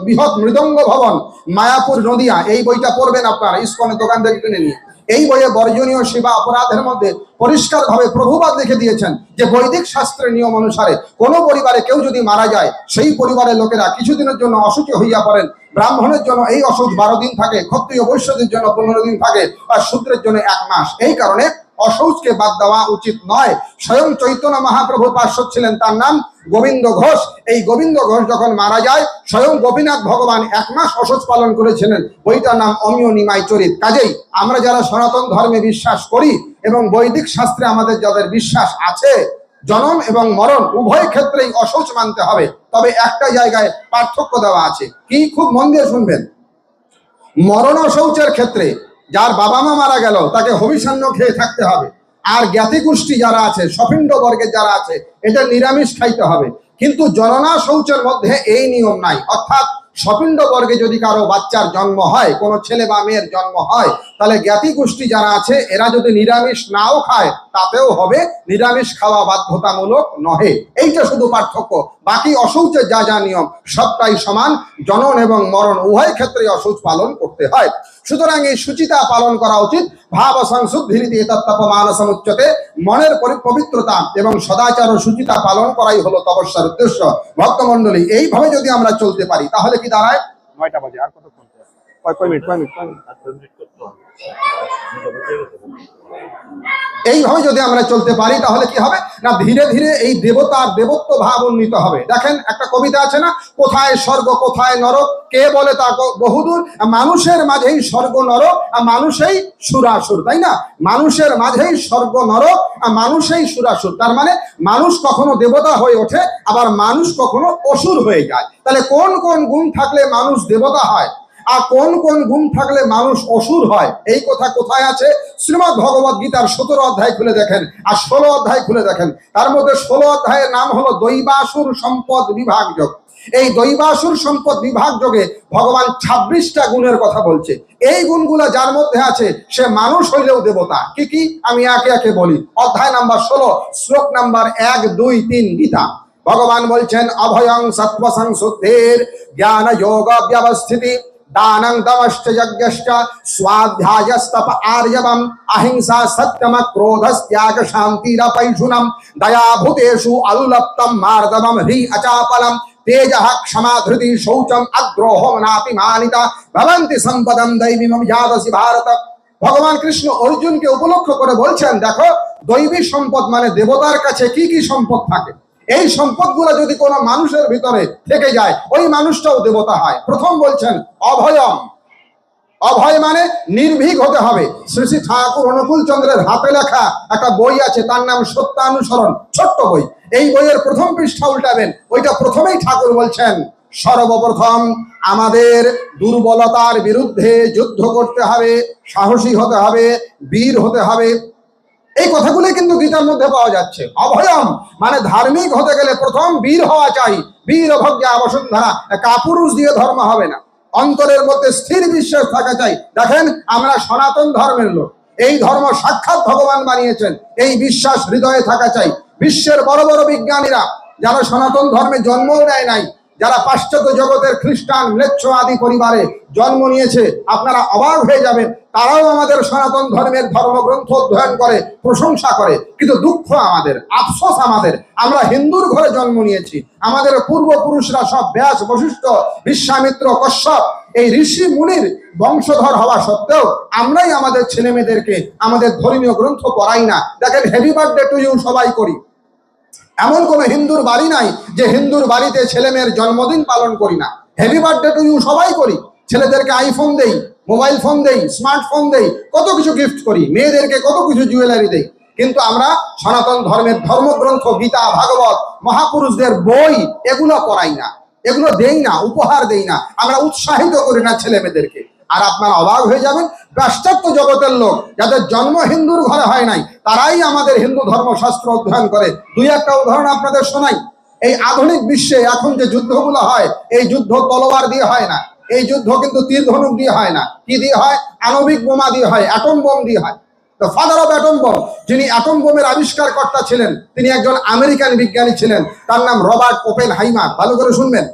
বৃহৎ মৃদঙ্গ ভবন, মায়াপুর, নদিয়া। এই বইটা পড়বেন আপনারা, ইসকনের দোকান থেকে কিনে নিয়ে। এই বইয়ে বর্জনীয় সেবা অপরাধের মধ্যে পরিষ্কার ভাবে প্রভুপাদ লিখে দিয়েছেন যে বৈদিক শাস্ত্রের নিয়ম অনুসারে কোনো পরিবারে কেউ যদি মারা যায়, সেই পরিবারের লোকেরা কিছুদিনের জন্য অসুচি হইয়া পড়েন। ব্রাহ্মণের জন্য এই অসুচ 12 দিন থাকে, ক্ষত্রিয় বৈশ্যদের জন্য 15 দিন থাকে, আর শূদ্রের জন্য 1 মাস। এই কারণে অশৌচকে বাদ দেওয়া উচিত নয়। স্বয়ং চৈতন্য মহাপ্রভুর পার্শ্বদ ছিলেন, তার নাম গোবিন্দ ঘোষ। এই গোবিন্দ ঘোষ যখন মারা যায়, স্বয়ং গোপীনাথ ভগবান 1 মাস অশৌচ পালন করেছিলেন। বইটার নাম অমিয় নিমাই চরিত। কাজেই আমরা যারা সনাতন ধর্মে বিশ্বাস করি এবং বৈদিক শাস্ত্রে আমাদের যাদের বিশ্বাস আছে, জনন এবং মরণ উভয় ক্ষেত্রেই অশৌচ মানতে হবে। তবে একটা জায়গায় পার্থক্য দেওয়া আছে, কি খুব মন দিয়ে শুনবেন। মরণ অশৌচের ক্ষেত্রে যার বাবা মা মারা গেল তাকে হবিষান্ন খেয়ে থাকতে হবে, আর জ্ঞাতি গোষ্ঠী যারা আছে, সপিণ্ড বর্গের যারা আছে, এটা নিরামিষ খাইতে হবে। কিন্তু জননা শৌচের মধ্যে এই নিয়ম নাই। অর্থাৎ সপিণ্ড বর্গে যদি কারো বাচ্চার জন্ম হয়, কোনো ছেলে বা মেয়ের জন্ম হয়, তাহলে জ্ঞাতি গোষ্ঠী যারা আছে এরা যদি নিরামিষ নাও খায় তাতেও হবে, নিরামিষ খাওয়া বাধ্যতামূলক নহে। এইটা শুধু পার্থক্য, বাকি অশৌচের যা যা নিয়ম সবটাই সমান। জনন এবং মরণ উভয় ক্ষেত্রে অশৌচ পালন করতে হয়। সুতরাং এই সুচিতা পালন করা উচিত। ভাব সংশুদ্ধিরিতি তত্ত্ব মানসমুচ্যতে, মনের পবিত্রতা এবং সদাচার ও সুচিতা পালন করাই হলো তপস্যার উদ্দেশ্য। ভক্তমণ্ডলী, এইভাবে যদি আমরা চলতে পারি তাহলে কি দাঁড়ায়? 9টা বাজে, আর কতক্ষণ? কয় মিনিট? এইভাবে যদি আমরা চলতে পারি তাহলে কি হবে না, ধীরে ধীরে এই দেবতার দেবত্ব ভাব উন্নীত হবে। দেখেন একটা কবিতা আছে না, কোথায় স্বর্গ কোথায় নরক, কে বলে তা বহুদূর, মানুষের মাঝেই স্বর্গ নরক আর মানুষেই সুরাসুর, তাই না? মানুষের মাঝেই স্বর্গ নরক আর মানুষেই সুরাসুর। তার মানে মানুষ কখনো দেবতা হয়ে ওঠে, আবার মানুষ কখনো অসুর হয়ে যায়। তাহলে কোন কোন গুণ থাকলে মানুষ দেবতা হয় আর কোন কোন গুণ থাকলে মানুষ অসুর হয়, এই কথা কোথায় আছে? শ্রীমদ্ ভগবত গীতার 17 অধ্যায় খুলে দেখেন আর 16 অধ্যায় খুলে দেখেন। তার মধ্যে 16 অধ্যায়ের নাম হলো দৈবাসুর সম্পদ বিভাগ যোগ। এই দৈবাসুর সম্পদ বিভাগ যোগে ভগবান 26টা গুণের কথা বলছে। এই গুণগুলো যার মধ্যে আছে সে মানুষ হইলেও দেবতা। কি কি আমি একে একে বলি। অধ্যায় নাম্বার 16, শ্লোক নাম্বার 1, 2, 3 গীতা। ভগবান বলছেন, অভয়ং সত্ত্ব সংশুদ্ধির জ্ঞান যোগ ব্যবস্থিতি দানং দমশ্চ যজ্ঞশ্চ স্বাধ্যায়স্তপ আর্যবম অহিংসা সত্যম ক্রোধস্ত্যাগ শান্তিরপৈশুনম দয়া ভূতেষু অলুপ্তম মার্দবম হ্রি অচাপলম তেজঃ ক্ষমা ধৃতি শৌচম অদ্রোহম নাপি মানিতা ভবন্তি সম্পদম দৈবীমম যাদসি ভারত। ভগবান কৃষ্ণ অর্জুনকে উপলক্ষ করে বলছেন, দেখো দৈবী সম্পদ মানে দেবতার কাছে কি কি সম্পদ থাকে, এই সম্পদগুলো যদি কোনো মানুষের ভিতরে থেকে যায় ওই মানুষটাও দেবতা হয়। প্রথম বলছেন অভয়ম, অভয় মানে নির্ভীক হতে হবে। শ্রী শ্রী ঠাকুর অনুকূল চন্দ্রের হাতে লেখা একটা বই আছে, তার নাম সত্যানুসরণ, ছোট্ট বই। এই বইয়ের প্রথম পৃষ্ঠা উল্টাবেন, ওইটা প্রথমেই ঠাকুর বলছেন সর্বপ্রথম আমাদের দুর্বলতার বিরুদ্ধে যুদ্ধ করতে হবে, সাহসী হতে হবে, বীর হতে হবে। এই কথাগুলো কিন্তু গীতার মধ্যে পাওয়া যাচ্ছে। অভয়ম মানে ধার্মিক হতে গেলে প্রথম বীর হওয়া চাই। বীর অভজ্ঞা বসুন্ধরা, কাপুরুষ দিয়ে ধর্ম হবে না। অন্তরের মধ্যে স্থির বিশ্বাস থাকা চাই। দেখেন আমরা সনাতন ধর্মের লোক, এই ধর্ম সাক্ষাৎ ভগবান বানিয়েছেন, এই বিশ্বাস হৃদয়ে থাকা চাই। বিশ্বের বড় বড় বিজ্ঞানীরা যারা সনাতন ধর্মে জন্মও নেয় নাই, যারা পাশ্চাত্য জগতের খ্রিস্টান ম্লেচ্ছ আদি পরিবারে জন্ম নিয়েছে, আপনারা অবাক হয়ে যাবেন, তারাও আমাদের সনাতন ধর্মের ধর্মগ্রন্থ অধ্যয়ন করে, প্রশংসা করে। কিন্তু দুঃখ আমাদের, আফসোস আমাদের, আমরা হিন্দুর ঘরে জন্ম নিয়েছি। আমাদের পূর্বপুরুষরা সব ব্যাস, বশিষ্ঠ, বিশ্বামিত্র, কশ্যপ এই ঋষি মুনির বংশধর হওয়া সত্ত্বেও আমরাই আমাদের ছেলে মেয়েদেরকে আমাদের ধর্মীয় গ্রন্থ পড়াই না। দেখেন হ্যাপি বার্থডে টু ইউ সবাই করি, এমন কোন হিন্দুর বাড়ি নাই যে হিন্দুর বাড়িতে ছেলে মেয়ের জন্মদিন পালন করি না। হ্যাপি বার্থডে টু ইউ সবাই করি, ছেলেদেরকে আইফোন দেই, মোবাইল ফোন দেই, স্মার্টফোন দেই, কত কিছু গিফট করি, মেয়েদেরকে কত কিছু জুয়েলারি দেই। কিন্তু আমরা সনাতন ধর্মের ধর্মগ্রন্থ গীতা ভাগবত মহাপুরুষদের বই এগুলো পড়াই না, এগুলো দেই না, উপহার দেই না, আমরা উৎসাহিত করি না ছেলে মেয়েদেরকে। আর আপনারা অবাক হয়ে যাবেন, পাশ্চাত্য জগতের লোক যাদের জন্ম হিন্দুর ঘরে হয় নাই তারাই আমাদের হিন্দু ধর্মশাস্ত্র অধ্যয়ন করে। দুই একটা উদাহরণ আপনাদের শোনাই। এই আধুনিক বিশ্বে এখন যে যুদ্ধগুলো হয়, এই যুদ্ধ তলোয়ার দিয়ে হয় না, এই যুদ্ধ কিন্তু তীর ধনুক দিয়ে হয় না। কি দিয়ে হয়? আণবিক বোমা দিয়ে হয়, অ্যাটম বোম দিয়ে হয়। The father of atom bomb, যিনি অ্যাটম বোমের আবিষ্কারকর্তা ছিলেন, তিনি একজন আমেরিকান বিজ্ঞানী ছিলেন, তার নাম রবার্ট ওপেনহাইমার। ভালো করে শুনবেন,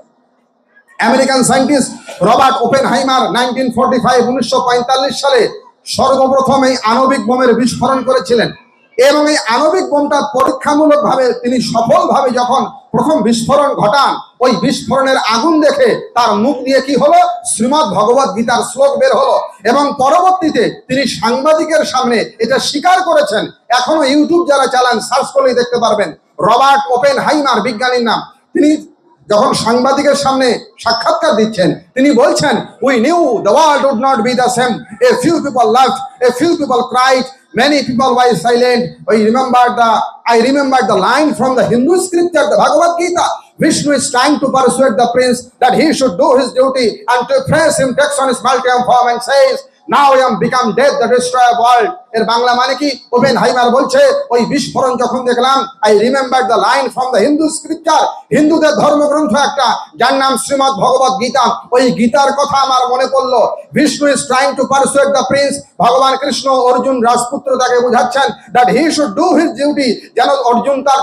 আমেরিকান সায়েন্টিস্ট রবার্ট ওপেনহাইমার 1945 সালে সর্বপ্রথম এই আণবিক বোমের বিস্ফোরণ করেছিলেন। এবং এই আণবিক বোমটা পরীক্ষামূলকভাবে তিনি সফলভাবে যখন প্রথম বিস্ফোরণ ঘটান, ওই বিস্ফোরণের আগুন দেখে তার মুখ দিয়ে কি হলো? শ্রীমদ্ ভগবত গীতার শ্লোক বের হলো। এবং পরবর্তীতে তিনি সাংবাদিকের সামনে এটা স্বীকার করেছেন। এখনো ইউটিউব যারা চালান সার্চ করলেই দেখতে পারবেন, রবার্ট ওপেনহাইমার বিজ্ঞানীর নাম। তিনি যখন সাংবাদিকের সামনে সাক্ষাৎকার দিচ্ছেন তিনি বলছেন, we knew the world would not be the same, a few people loved, a few people cried, many people were silent. I remembered the line from the Hindu scripture, the Bhagavad Gita. Vishnu is trying to persuade the prince that he should do his duty, and to praise him takes on his multiform form and says, now I am become death the destroyer world. এর বাংলা মানে কি? Oppenheimer বলছে, ওই বিস্ফোরণ যখন দেখলাম, I remember the line from the Hindu scripture, হিন্দুদের ধর্মগ্রন্থ একটা যার নাম শ্রীমদ্ ভগবত গীতা, ওই গীতার কথা আমার মনে পড়লো। Vishnu is trying to persuade the prince, ভগবান কৃষ্ণ অর্জুন রাজপুত্র তাকে বোঝাচ্ছেন that he should do his duty, যেন অর্জুন তার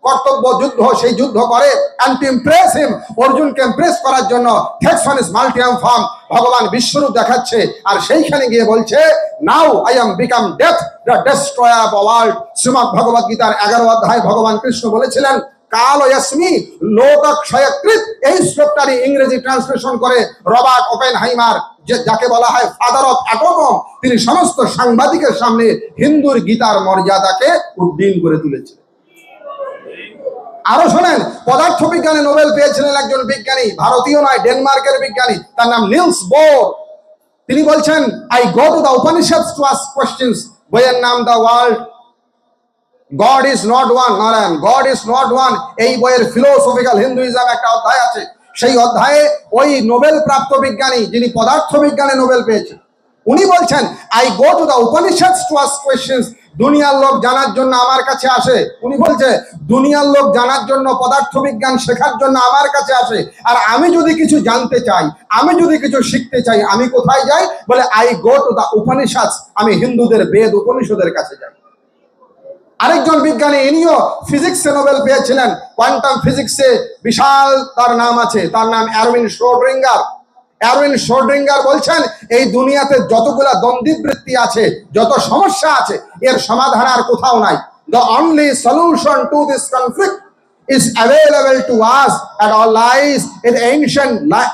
কর্তব্য যুদ্ধ সেই যুদ্ধ করে। অ্যান্ড টু ইমপ্রেস হিম, অর্জুনকে ইমপ্রেস করার জন্য takes on his multiform form, ভগবান বিশ্বরূপ দেখাচ্ছে। আর সেইখানে গিয়ে বলছে, now I am become death the destroyer of world. Shrimad Bhagavad গীতার 11 অধ্যায় ভগবান কৃষ্ণ বলেছিলেন কাল ইয়াসমি লোকক্ষয়কৃত। এই শ্লোকটারই ইংরেজি ট্রান্সলেশন করে রবার্ট ওপেনহাইমার, যাকে বলা হয় ফাদার অফ অ্যাটম, তিনি সমস্ত সাংবাদিকের সামনে হিন্দুর গীতার মর্যাদাকে উড্ডীন করে তুলেছিলেন। আরো শোনেন, পদার্থবিজ্ঞানে নোবেল পেয়েছিলেন একজন বিজ্ঞানী, ভারতীয় নয়, ডেনমার্কের বিজ্ঞানী, তার নাম নিলস বোর। তিনি বলছেন, I go to the Upanishads to ask questions. বইয়ের নাম the world god is not one, Narayan, god is not one. এই বইয়ের ফিলোসফিক্যাল হিন্দুইজম একটা অধ্যায় আছে। সেই অধ্যায়ে ওই নোবেল প্রাপ্ত বিজ্ঞানী, যিনি পদার্থবিজ্ঞানে নোবেল পেয়েছেন, উনি বলছেন, I go to the Upanishads to ask questions. দুনিয়ার লোক জানার জন্য আমার কাছে আসে। উনি বলছে, দুনিয়ার লোক জানার জন্য, পদার্থবিজ্ঞান শেখার জন্য আমার কাছে আসে। আর আমি যদি কিছু জানতে চাই, আমি যদি কিছু শিখতে চাই, আমি কোথায় যাই? বলে, I go to the Upanishads, আমি হিন্দুদের বেদ উপনিষদের কাছে যাই। আরেকজন বিজ্ঞানী, ইনিও ফিজিক্সে নোবেল পেয়েছিলেন, কোয়ান্টাম ফিজিক্সে বিশাল তার নাম আছে, তার নাম এরউইন শ্রোডিঙ্গার। এরউইন শ্রোডিঙ্গার বলছেন, এই দুনিয়াতে যতগুলা দ্বন্দ্ববৃত্তি আছে, যত সমস্যা আছে, এর সমাধান আর কোথাও নাই। The only solution to this conflict is available to us and all lies in the ancient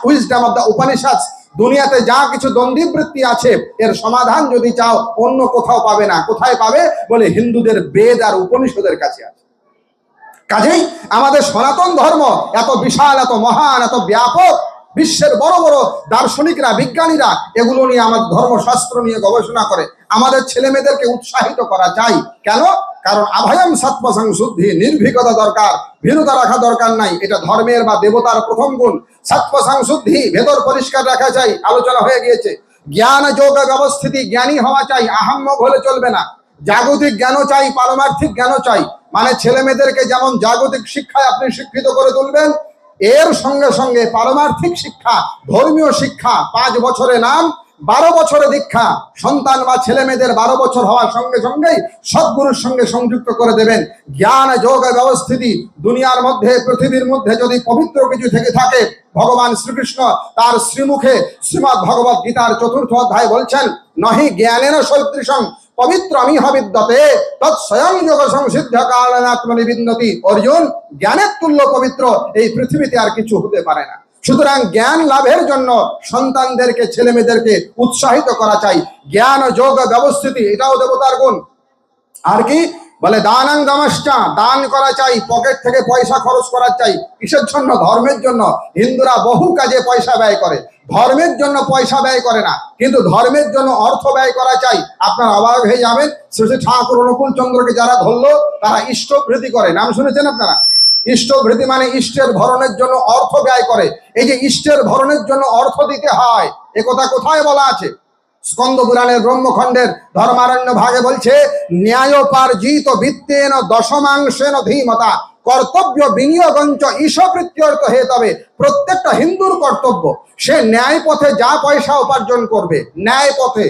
wisdom of the Upanishads. দুনিয়াতে যা কিছু দ্বন্দ্ববৃত্তি আছে, এর সমাধান যদি চাও অন্য কোথাও পাবে না। কোথায় পাবে? বলে, হিন্দুদের বেদ আর উপনিষদের কাছে আছে। কাজেই আমাদের সনাতন ধর্ম এত বিশাল, এত মহান, এত ব্যাপক, বিশ্বের বড় বড় দার্শনিকরা, বিজ্ঞানীরা এগুলো নিয়ে, আমাদের ধর্মশাস্ত্র নিয়ে গবেষণা করে। আমাদের ছেলে মেয়েদেরকে উৎসাহিত করা চাই। কেন? কারণ আভয়ম সৎপসং শুদ্ধি, নির্ভীকতা দরকার, ভীরুতা রাখা দরকার নাই। এটা ধর্মের বা দেবতার প্রথম গুণ। সৎপসং শুদ্ধি, ভেতর পরিষ্কার রাখা চাই, আলোচনা হয়ে গিয়েছে। জ্ঞান যোগ ব্যবস্থিতি, জ্ঞানী হওয়া চাই, আহাম্মক হলে চলবে না। জাগতিক জ্ঞানও চাই, পারমার্থিক জ্ঞানও চাই। মানে ছেলে মেয়েদেরকে যেমন জাগতিক শিক্ষায় আপনি শিক্ষিত করে তুলবেন, এর সঙ্গে সঙ্গে পারমার্থিক শিক্ষা, ধর্মীয় শিক্ষা, 5 বছরে নাম, 12 বছরে দীক্ষা। সন্তান বা ছেলে মেয়েদের 12 বছর হওয়ার সঙ্গে সঙ্গেই সদ্গুরুর সঙ্গে সংযুক্ত করে দেবেন। জ্ঞান যোগ ব্যবস্থিতি, দুনিয়ার মধ্যে, পৃথিবীর মধ্যে যদি পবিত্র কিছু থেকে থাকে, ভগবান শ্রীকৃষ্ণ তার শ্রীমুখে শ্রীমদ্ ভগবত গীতার 4th অধ্যায় বলছেন, নহি জ্ঞানেন সদৃশং পবিত্রমিহ বিদ্যতে তৎ স্বয়ং যোগ সংসিদ্ধ কারণাত্মনি বিন্দতি। অর্জুন, জ্ঞানের তুল্য পবিত্র এই পৃথিবীতে আর কিছু হতে পারে না। সুতরাং জ্ঞান লাভের জন্য সন্তানদেরকে, ছেলে মেয়েদেরকে উৎসাহিত করা চাই। জ্ঞান যোগ ব্যবস্থিতি, এটাও দেবতার গুণ। আর কি বলে, দানাং দামাশ্চা, দান করা চাই, পকেট থেকে পয়সা খরচ করা চাই। কিসের জন্য? ধর্মের জন্য। হিন্দুরা বহু কাজে পয়সা ব্যয় করে, ধর্মের জন্য পয়সা ব্যয় করে না, কিন্তু ধর্মের জন্য অর্থ ব্যয় করা চাই। আপনার অবাক হয়ে যাবেন, শ্রী ঠাকুর অনুকূল চন্দ্রকে যারা ধরলো, তারা ইষ্টভৃতি করে। নাম শুনেছেন আপনারা? ইষ্টভৃতি মানে ইষ্টের ভরণের জন্য অর্থ ব্যয় করে। এই যে ইষ্টের ভরণের জন্য অর্থ দিতে হয়, এ কথা কোথায় বলা আছে? স্কন্দ পুরাণের ব্রহ্মখণ্ডের ধর্মারণ্য ভাগে বলছে, ন্যায়োপার্জিত বিত্তেন দশমাংশেন ধীমতা কর্তব্য বিনিয়োগঞ্চ ঈশপ্রীত্যর্থ হে। তবে প্রত্যেকটা হিন্দুর কর্তব্য, সে ন্যায় পথে যা পয়সা উপার্জন করবে, ন্যায় পথে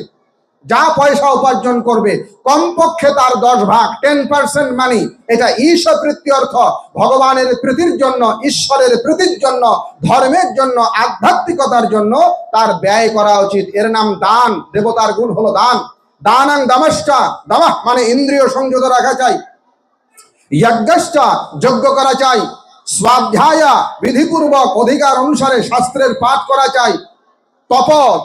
যা পয়সা উপার্জন করবে, কমপক্ষে তার 10 ভাগ, 10% মানি, এটা ঈশপ্রীত্যর্থ, ভগবানের প্রীতির জন্য, ঈশ্বরের প্রীতির জন্য, ধর্মের জন্য, আধ্যাত্মিকতার জন্য তার ব্যয় করা উচিত। এর নাম দান। দেবতার গুণ হলো দান। দানাং দামাশ্চা, দামাহ মানে ইন্দ্রিয় সংযত রাখা চাই। যজ্ঞশ্চা, যজ্ঞ করা চাই। স্বাধ্যায়া, বিধিপূর্বক অধিকার অনুসারে শাস্ত্রের পাঠ করা চাই।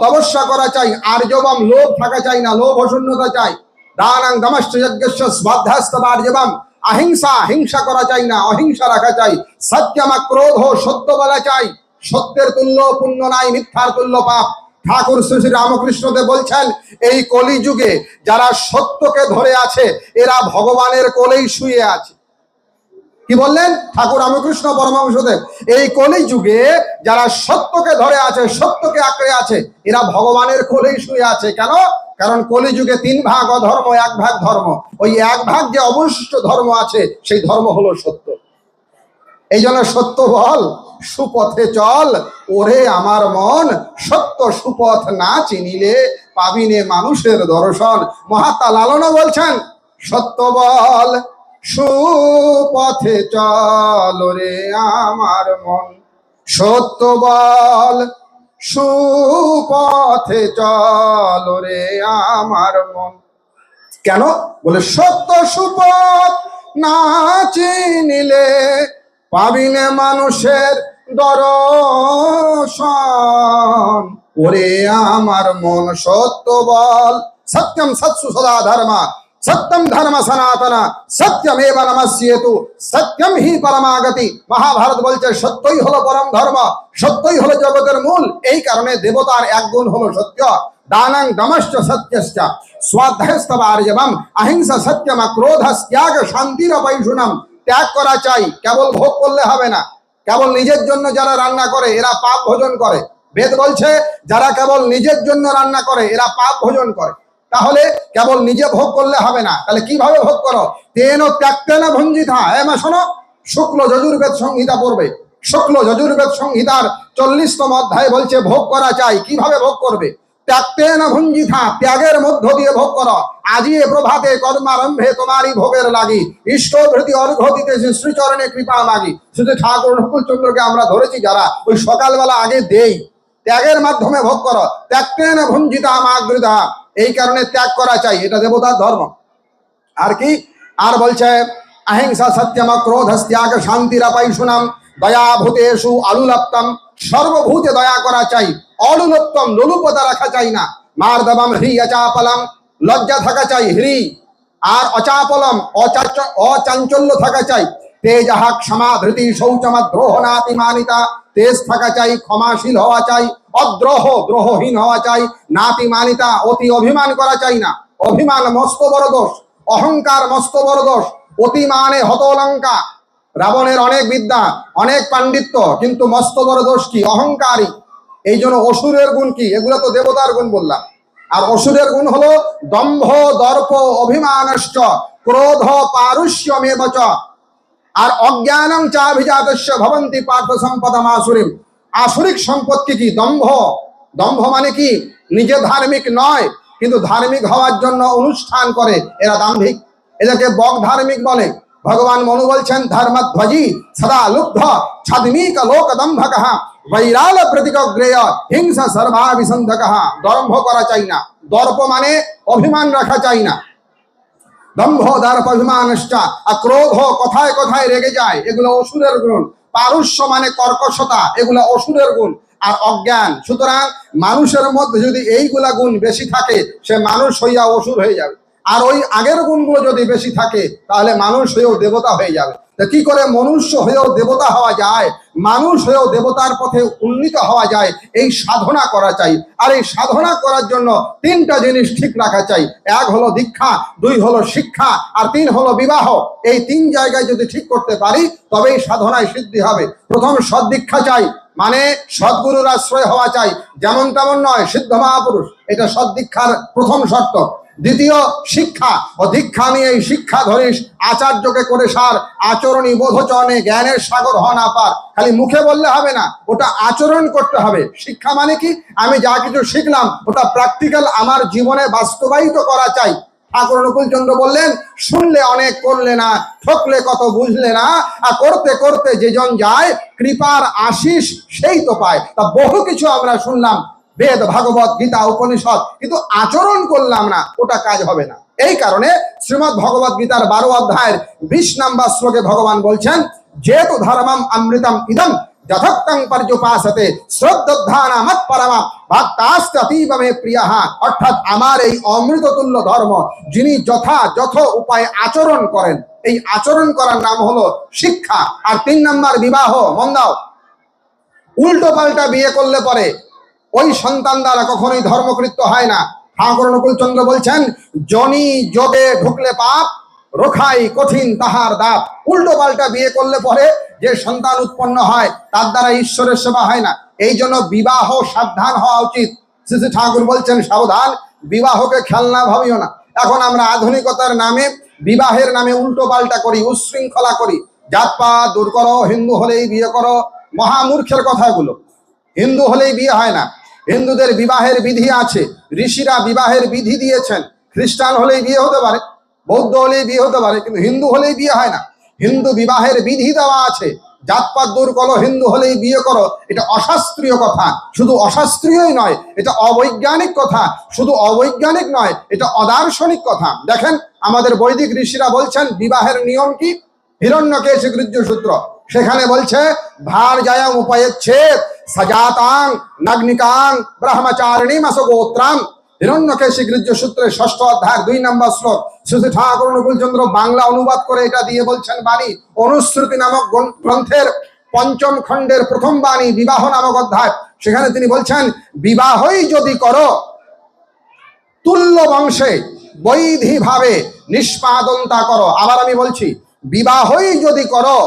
তপস্যা করা চাই। আর্যবম, লোভ থাকা চাই না, লোভ শূন্যতা চাই। দানাং দামাশ্চ যজ্ঞস্য স্বাধ্যাস্তব আর্যবম, অহিংসা, হিংসা করা চাই না, অহিংসা রাখা চাই। সত্যমা ক্রোধ, সত্য বলা চাই। সত্যের তুল্য পুণ্য নাই, মিথ্যার তুল্য পাপ। ঠাকুর শ্রী শ্রী রামকৃষ্ণদেব বলছেন, এই কলিযুগে যারা সত্যকে ধরে আছে, এরা ভগবানের কোলেই শুয়ে আছে। কি বললেন ঠাকুর রামকৃষ্ণ পরমহংসদেব? এই কলি যুগে যারা সত্যকে ধরে আছে, সত্যকে আঁকড়ে আছে, এরা ভগবানের কোলেই শুয়ে আছে। কেন? কারণ কলি যুগে 3 ভাগ অধর্ম, 1 ভাগ ধর্ম। ওই 1 ভাগ যে অবশিষ্ট ধর্ম আছে, সেই ধর্ম হলো সত্য। এই জন্য সত্য বল, সুপথে চল ওরে আমার মন, সত্য সুপথ না চিনিলে পাবিনে মানুষের দর্শন। মহাত্মা লালনও বলছেন, সত্য বল সুপথে চল রে আমার মন, সত্য বল সুপথে চল রে আমার মন। কেন? বলে সত্য সুপথ না চিনিলে পাবিনে মানুষের দর্শন। ওরে আমার মন সত্য বল। সত্যম সৎসু সদা ধর্মা, সত্যম ধর্ম সনাতনা, সত্যমেব নমস্যেতু, সত্যম হি পরমাগতি। মহাভারত বলছে সত্যই হলো পরম ধর্ম, সত্যই হলো জগতের মূল। এই কারণে দেবতার এক গুণ হলো সত্য। দানং দমশ্চ সত্যশ্চ স্বাধ্যায়স্তবার্জবম অহিংসা সত্যম ক্রোধস্ত্যাগ শান্তিরপৈশুনম। ত্যাগ করা চাই, কেবল ভোগ করলে হবে না। কেবল নিজের জন্য যারা রান্না করে এরা পাপ ভোজন করে। বেদ বলছে যারা কেবল নিজের জন্য রান্না করে এরা পাপ ভোজন করে। তাহলে কেবল নিজে ভোগ করলে হবে না, তাহলে কিভাবে ভোগ করো? তেন ত্যাক্তেন ভঞ্জিতা। এমা শোনো, শুক্ল যজুর্বেদ সংহিতা পড়বে। শুক্ল যজুর্বেদ সংহিতার 40তম অধ্যায় বলছে ভোগ করা চাই। কিভাবে ভোগ করবে? ত্যাক্তেন ভঞ্জিতা, ত্যাগের মধ্য দিয়ে ভোগ করো। আজি এ প্রভাতে কর্মারম্ভে তোমারই ভোগের লাগি, ইষ্টভৃতি অর্ঘ্য দিতেছি শ্রীচরণে কৃপা মাগি। শুধু ঠাকুর নকুলচন্দ্রকে আমরা ধরেছি যারা ওই সকালবেলা আগে দেই, ত্যাগের মাধ্যমে ভোগ করো। ত্যাক্তেন ভঞ্জিতা মাগৃতা, এই কারণে ত্যাগ করা চাই, এটা দেবতার ধর্ম। আর কি? আর বলছে অহিংসা সত্যম ক্রোধস্ত্যাগ শান্তিরপৈশুনম, দয়া ভূতেষু আলুলপ্তম, সর্বভূতে দয়া করা চাই। অলুলপ্তম, লোলুপতা রাখা চাই না। মার্দবম হ্রি অচাপলম, লজ্জা থাকা চাই হ্রি। আর অচাপলম, অচাঞ্চল্য থাকা চাই। তেজহা ক্ষমা ধৃতি শৌচম দ্রোহ নাতিমানিতা, তেজ থাকা চাই, ক্ষমাশীল হওয়া চাই। অদ্রোহ, দ্রোহহীন হওয়া চাই। নাতিমানিতা, অতি অভিমান করা চাই না। অভিমান মস্ত বড় দোষ, অহংকার মস্ত বড় দোষ। অতিমানে হতলঙ্কা। রাবণের অনেক বিদ্যা, অনেক পাণ্ডিত্য, কিন্তু মস্ত বড় দোষ কি? অহংকারী। এই জন্য অসুরের গুণ কি? এগুলো তো দেবতার গুণ বললাম। আর অসুরের গুণ হলো দম্ভ, দর্প, অভিমানশ্চ, ক্রোধ, পারুষ্যমেব চ। আর অজ্ঞানং চাভিজাতস্য ভবন্তি পার্থ সম্পদাম আসুরিম। আসুরিক সম্পত্তি কি? দম্ভ। দম্ভ মানে কি? নিজে ধার্মিক নয়, কিন্তু ধার্মিক হওয়ার জন্য অনুষ্ঠান করে, এরা দাম্ভিক। এদেরকে বক ধার্মিক বলে। ভগবান মনু বলছেন ধর্মধ্বজি সদা লুব্ধ ছাদমিক লোক দম্ভকঃ বৈরাল প্রতিগ্রেয় হিংসা সর্বাভিসন্ধকঃ। দম্ভ করা চাই না। দর্প মানে অভিমান রাখা চাই না। দম্ভ, দর্প, অভিমানশ্চ। আর ক্রোধ, কথায় কথায় রেগে যায়, এগুলো অসুরের গুণ। পারুষ্য মানে কর্কশতা, এগুলো অসুরের গুণ। আর অজ্ঞান। সুতরাং মানুষের মধ্যে যদি এইগুলা গুণ বেশি থাকে, সে মানুষ হইয়া অসুর হয়ে যাবে। আর ওই আগের গুণগুলো যদি বেশি থাকে, তাহলে মানুষ হয়েও দেবতা হয়ে যাবে। কি করে মনুষ্য হয়েও দেবতা হওয়া যায়, মানুষ হয়েও দেবতার পথে উন্নীত হওয়া যায়, এই সাধনা করা চাই। আর এই সাধনা করার জন্য 3টা জিনিস ঠিক রাখা চাই। 1 হলো দীক্ষা, 2 হলো শিক্ষা, আর 3 হলো বিবাহ। এই 3 জায়গায় যদি ঠিক করতে পারি, তবেই সাধনায় সিদ্ধি হবে। প্রথম সদ্দীক্ষা চাই, মানে সদ্গুরুর আশ্রয় হওয়া চাই। যেমন তেমন নয়, সিদ্ধ মহাপুরুষ, এটা সদ্দীক্ষার প্রথম শর্ত। দ্বিতীয় শিক্ষা, ও দীক্ষা নিয়ে এই শিক্ষা ধরিস, আচার্যকে করে সার, আচরণী বোধচরণে জ্ঞানের সাগর হন আপার। খালি মুখে বললে হবে না, ওটা আচরণ করতে হবে। শিক্ষা মানে কি? আমি যা কিছু শিখলাম ওটা প্র্যাকটিক্যাল আমার জীবনে বাস্তবায়িত করা চাই। ঠাকুর অনুকূলচন্দ্র বললেন, শুনলে অনেক, করলে না, ঠকলে কত, বুঝলে না, আর করতে করতে যেজন যায় কৃপার আশিস সেই তো পায়। তা বহু কিছু আমরা শুনলাম, বেদ, ভাগবত, গীতা, উপনিষদ, কিন্তু আচরণ করলাম না, ওটা কাজ হবে না। এই কারণে শ্রীমদ্ ভগবত গীতার 12 অধ্যায়ের 20 নম্বর শ্লোকে ভগবান বলছেন, যেতু ধর্মম অমৃতম ইদম যথক্তং পর্যুপাসতে শ্রদ্ধানা মত পরমা ভক্তাস্তে অতীব মে প্রিয়ঃ। অর্থাৎ আমার এই অমৃততুল্য ধর্ম যিনি যথাযথ উপায়ে আচরণ করেন, এই আচরণ করার নাম হলো শিক্ষা। আর 3 নম্বর বিবাহ। মন দাও, উল্টো পাল্টা বিয়ে করলে পরে ওই সন্তান দ্বারা কখনোই ধর্মকৃত্য হয় না। ঠাকুর অনুকূলচন্দ্র বলছেন, জনি যোগে ঢুকলে পাপ, রোখাই কঠিন তাহার দাপ। উল্টো পাল্টা বিয়ে করলে পরে যে সন্তান উৎপন্ন হয় তার দ্বারা ঈশ্বরের সেবা হয় না। এই জন্য বিবাহ সাবধান হওয়া উচিত। শ্রী শ্রী ঠাকুর বলছেন, সাবধান, বিবাহকে খেলনা ভাবিও না। এখন আমরা আধুনিকতার নামে, বিবাহের নামে উল্টো পাল্টা করি, উচ্ছৃঙ্খলা করি। জাতপাত দূর করো, হিন্দু হলেই বিয়ে করো। মহামূর্খের কথাগুলো। হিন্দু হলেই বিয়ে হয় না। হিন্দুদের বিবাহের বিধি আছে, ঋষিরা বিবাহের বিধি দিয়েছেন। খ্রিস্টান হলেই বিয়ে হতে পারে, বৌদ্ধ হলেই বিয়ে হতে পারে, কিন্তু হিন্দু হলেই বিয়ে হয় না। হিন্দু বিবাহের বিধি দেওয়া আছে। জাতপাত দূর করো, হিন্দু হলেই বিয়ে করো, এটা অশাস্ত্রীয় কথা। শুধু অশাস্ত্রীয়ই নয়, এটা অবৈজ্ঞানিক কথা। শুধু অবৈজ্ঞানিক নয়, এটা অদার্শনিক কথা। দেখেন, আমাদের বৈদিক ঋষিরা বলছেন বিবাহের নিয়ম কি। হিরণ্যকেশ গৃহ্য সূত্র, সেখানে বলছে ভার্যায়াম উপয়েচ্ছেদ সজাতাং নাগ্নিকাং ব্রহ্মচারিণী মাসগোত্রাম। হিরণ্যকেশী গৃহ্য সূত্রের 6ষ্ঠ অধ্যায় 2 নম্বর শ্লোক। শ্রী ঠাকুর অনুকূলচন্দ্র বাংলা অনুবাদ করে এটা দিয়ে বলছেন বাণী। অনুশ্রুতি নামক গ্রন্থের 5ম খণ্ডের 1ম বাণী, বিবাহ নামক অধ্যায়, সেখানে তিনি বলছেন বিবাহই যদি করো তুল্য বংশে বৈধি ভাবে নিষ্পাদনতা করো। আবার আমি বলছি, বিবাহই যদি করো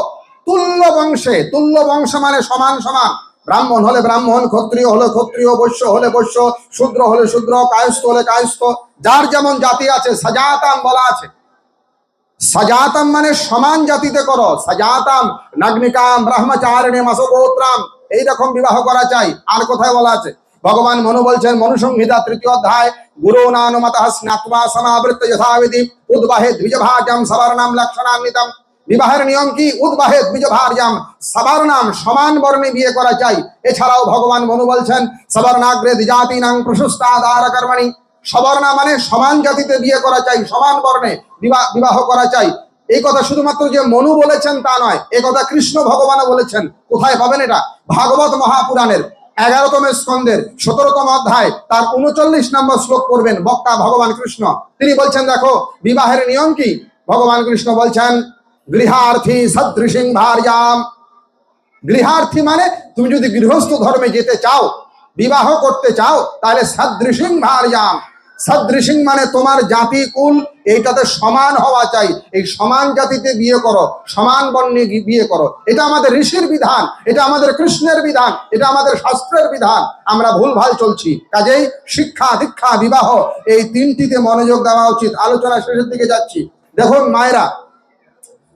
তুল্য বংশে। তুল্য বংশ মানে সমান সমান। ব্রাহ্মণ হলে ব্রাহ্মণ, ক্ষত্রিয় হলে ক্ষত্রিয়, বৈশ্য হলে বৈশ্য, শূদ্র হলে শূদ্র, কায়স্থ হলে কায়স্থ, যার যেমন জাতি আছে। সাজাতাম বলা আছে। সাজাতাম মানে সমান জাতিতে করো। সাজাতাম নাগ্নিকাম ব্রহ্মচারিণী মাসগোত্রাম, এইরকম বিবাহ করা চাই। আর কোথায় বলা আছে? ভগবান মনু বলছেন, মনুসংহিতা 3য় অধ্যায়, গুরু নানুমতঃ স্নাত্বা সমাবৃত্ত যথাবিধি উদ্বাহে দ্বিজভার্যাম সবর্ণাম লক্ষণান্বিতম। বিবাহের নিয়ম কি? উদ্বাহে দ্বিজভার্যাম সবর্ণাম, সমান বর্ণে বিয়ে করা চাই। এছাড়াও ভগবান মনু বলছেন সবর্ণাগ্রে দ্বিজাতিনাং প্রশস্তাদার কর্মণি। সবর্ণা মানে সমান জাতিতে বিয়ে করা চাই, সমান বর্ণে বিবাহ করা চাই। এই কথা শুধুমাত্র যে মনু বলেছেন তা নয়, এই কথা কৃষ্ণ ভগবানও বলেছেন। কোথায় পাবেন এটা? ভাগবত মহাপুরাণের 11তম স্কন্ধের 17তম অধ্যায়, তার 39 নম্বর শ্লোক পড়বেন। বক্তা ভগবান কৃষ্ণ, তিনি বলছেন, দেখো বিবাহের নিয়ম কি। ভগবান কৃষ্ণ বলছেন গৃহার্থী সদৃশিং ভার্যাম। গৃহার্থী মানে তুমি যদি গৃহস্থ ধর্মে যেতে চাও, বিবাহ করতে চাও, তাহলে সদৃশিং ভার্যাম। সদৃশিং মানে তোমার জাতি কুল এইটাতে সমান হওয়া চাই। এই সমান জাতিতে বিয়ে করো, সমান বর্ণে বিয়ে করো। এটা আমাদের ঋষির বিধান, এটা আমাদের কৃষ্ণের বিধান, এটা আমাদের শাস্ত্রের বিধান। আমরা ভুলভাল চলছি। কাজেই শিক্ষা, দীক্ষা, বিবাহ, এই 3টিতে মনোযোগ দেওয়া উচিত। আলোচনা শেষের দিকে যাচ্ছি। দেখুন মায়েরা,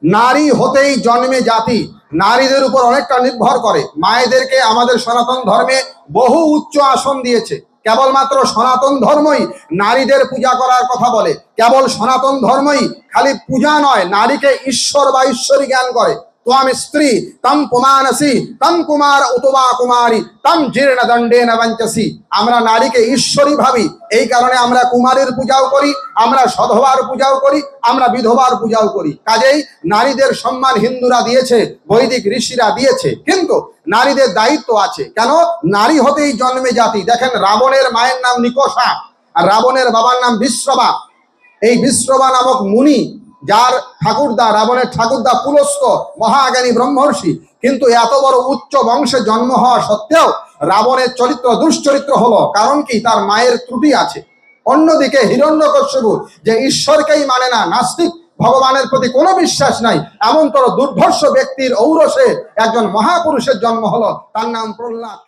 নারী হতেই জন্মে জাতি। নারীদের উপর অনেকটা নির্ভর করে। মায়েদেরকে আমাদের সনাতন ধর্মে বহু উচ্চ আসন দিয়েছে। কেবলমাত্র সনাতন ধর্মই নারীদের পূজা করার কথা বলে। কেবল সনাতন ধর্মই খালি পূজা নয়, নারীকে ঈশ্বর বা ঈশ্বরী জ্ঞান করে। त्वं स्त्री तम पुमानसी तम कुमार उतवा कुमारी तम जीर्ण दंडेन वंचसी। আমরা নারীকে ঈশ্বরী ভাবি, এই কারণে আমরা কুমারীর পূজাও করি, আমরা সধবার পূজাও করি, আমরা বিধবার পূজাও করি। কাজেই নারীদের সম্মান হিন্দুরা দিয়েছে, বৈদিক ঋষিরা দিয়েছে, কিন্তু নারীদের দায়িত্ব আছে। কেন? নারী হতেই জন্মে জাতি। দেখেন, রাবণের মায়ের নাম নিকষা আর রাবণের বাবার নাম বিশ্রবা। এই বিশ্রবা নামক মুনি, যার ঠাকুরদা, রাবণের ঠাকুরদা পুলস্ত মহাজ্ঞানী ব্রহ্মর্ষি, কিন্তু এত বড় উচ্চ বংশে জন্ম হওয়া সত্ত্বেও রাবণের চরিত্র দুশ্চরিত্র হলো। কারণ কি? তার মায়ের ত্রুটি আছে। অন্যদিকে হিরণ্যকশ্যপু, যে ঈশ্বরকেই মানে না, নাস্তিক, ভগবানের প্রতি কোনো বিশ্বাস নাই, এমনতর দুর্ধর্ষ ব্যক্তির ঔরসে একজন মহাপুরুষের জন্ম হলো, তার নাম প্রহ্লাদ।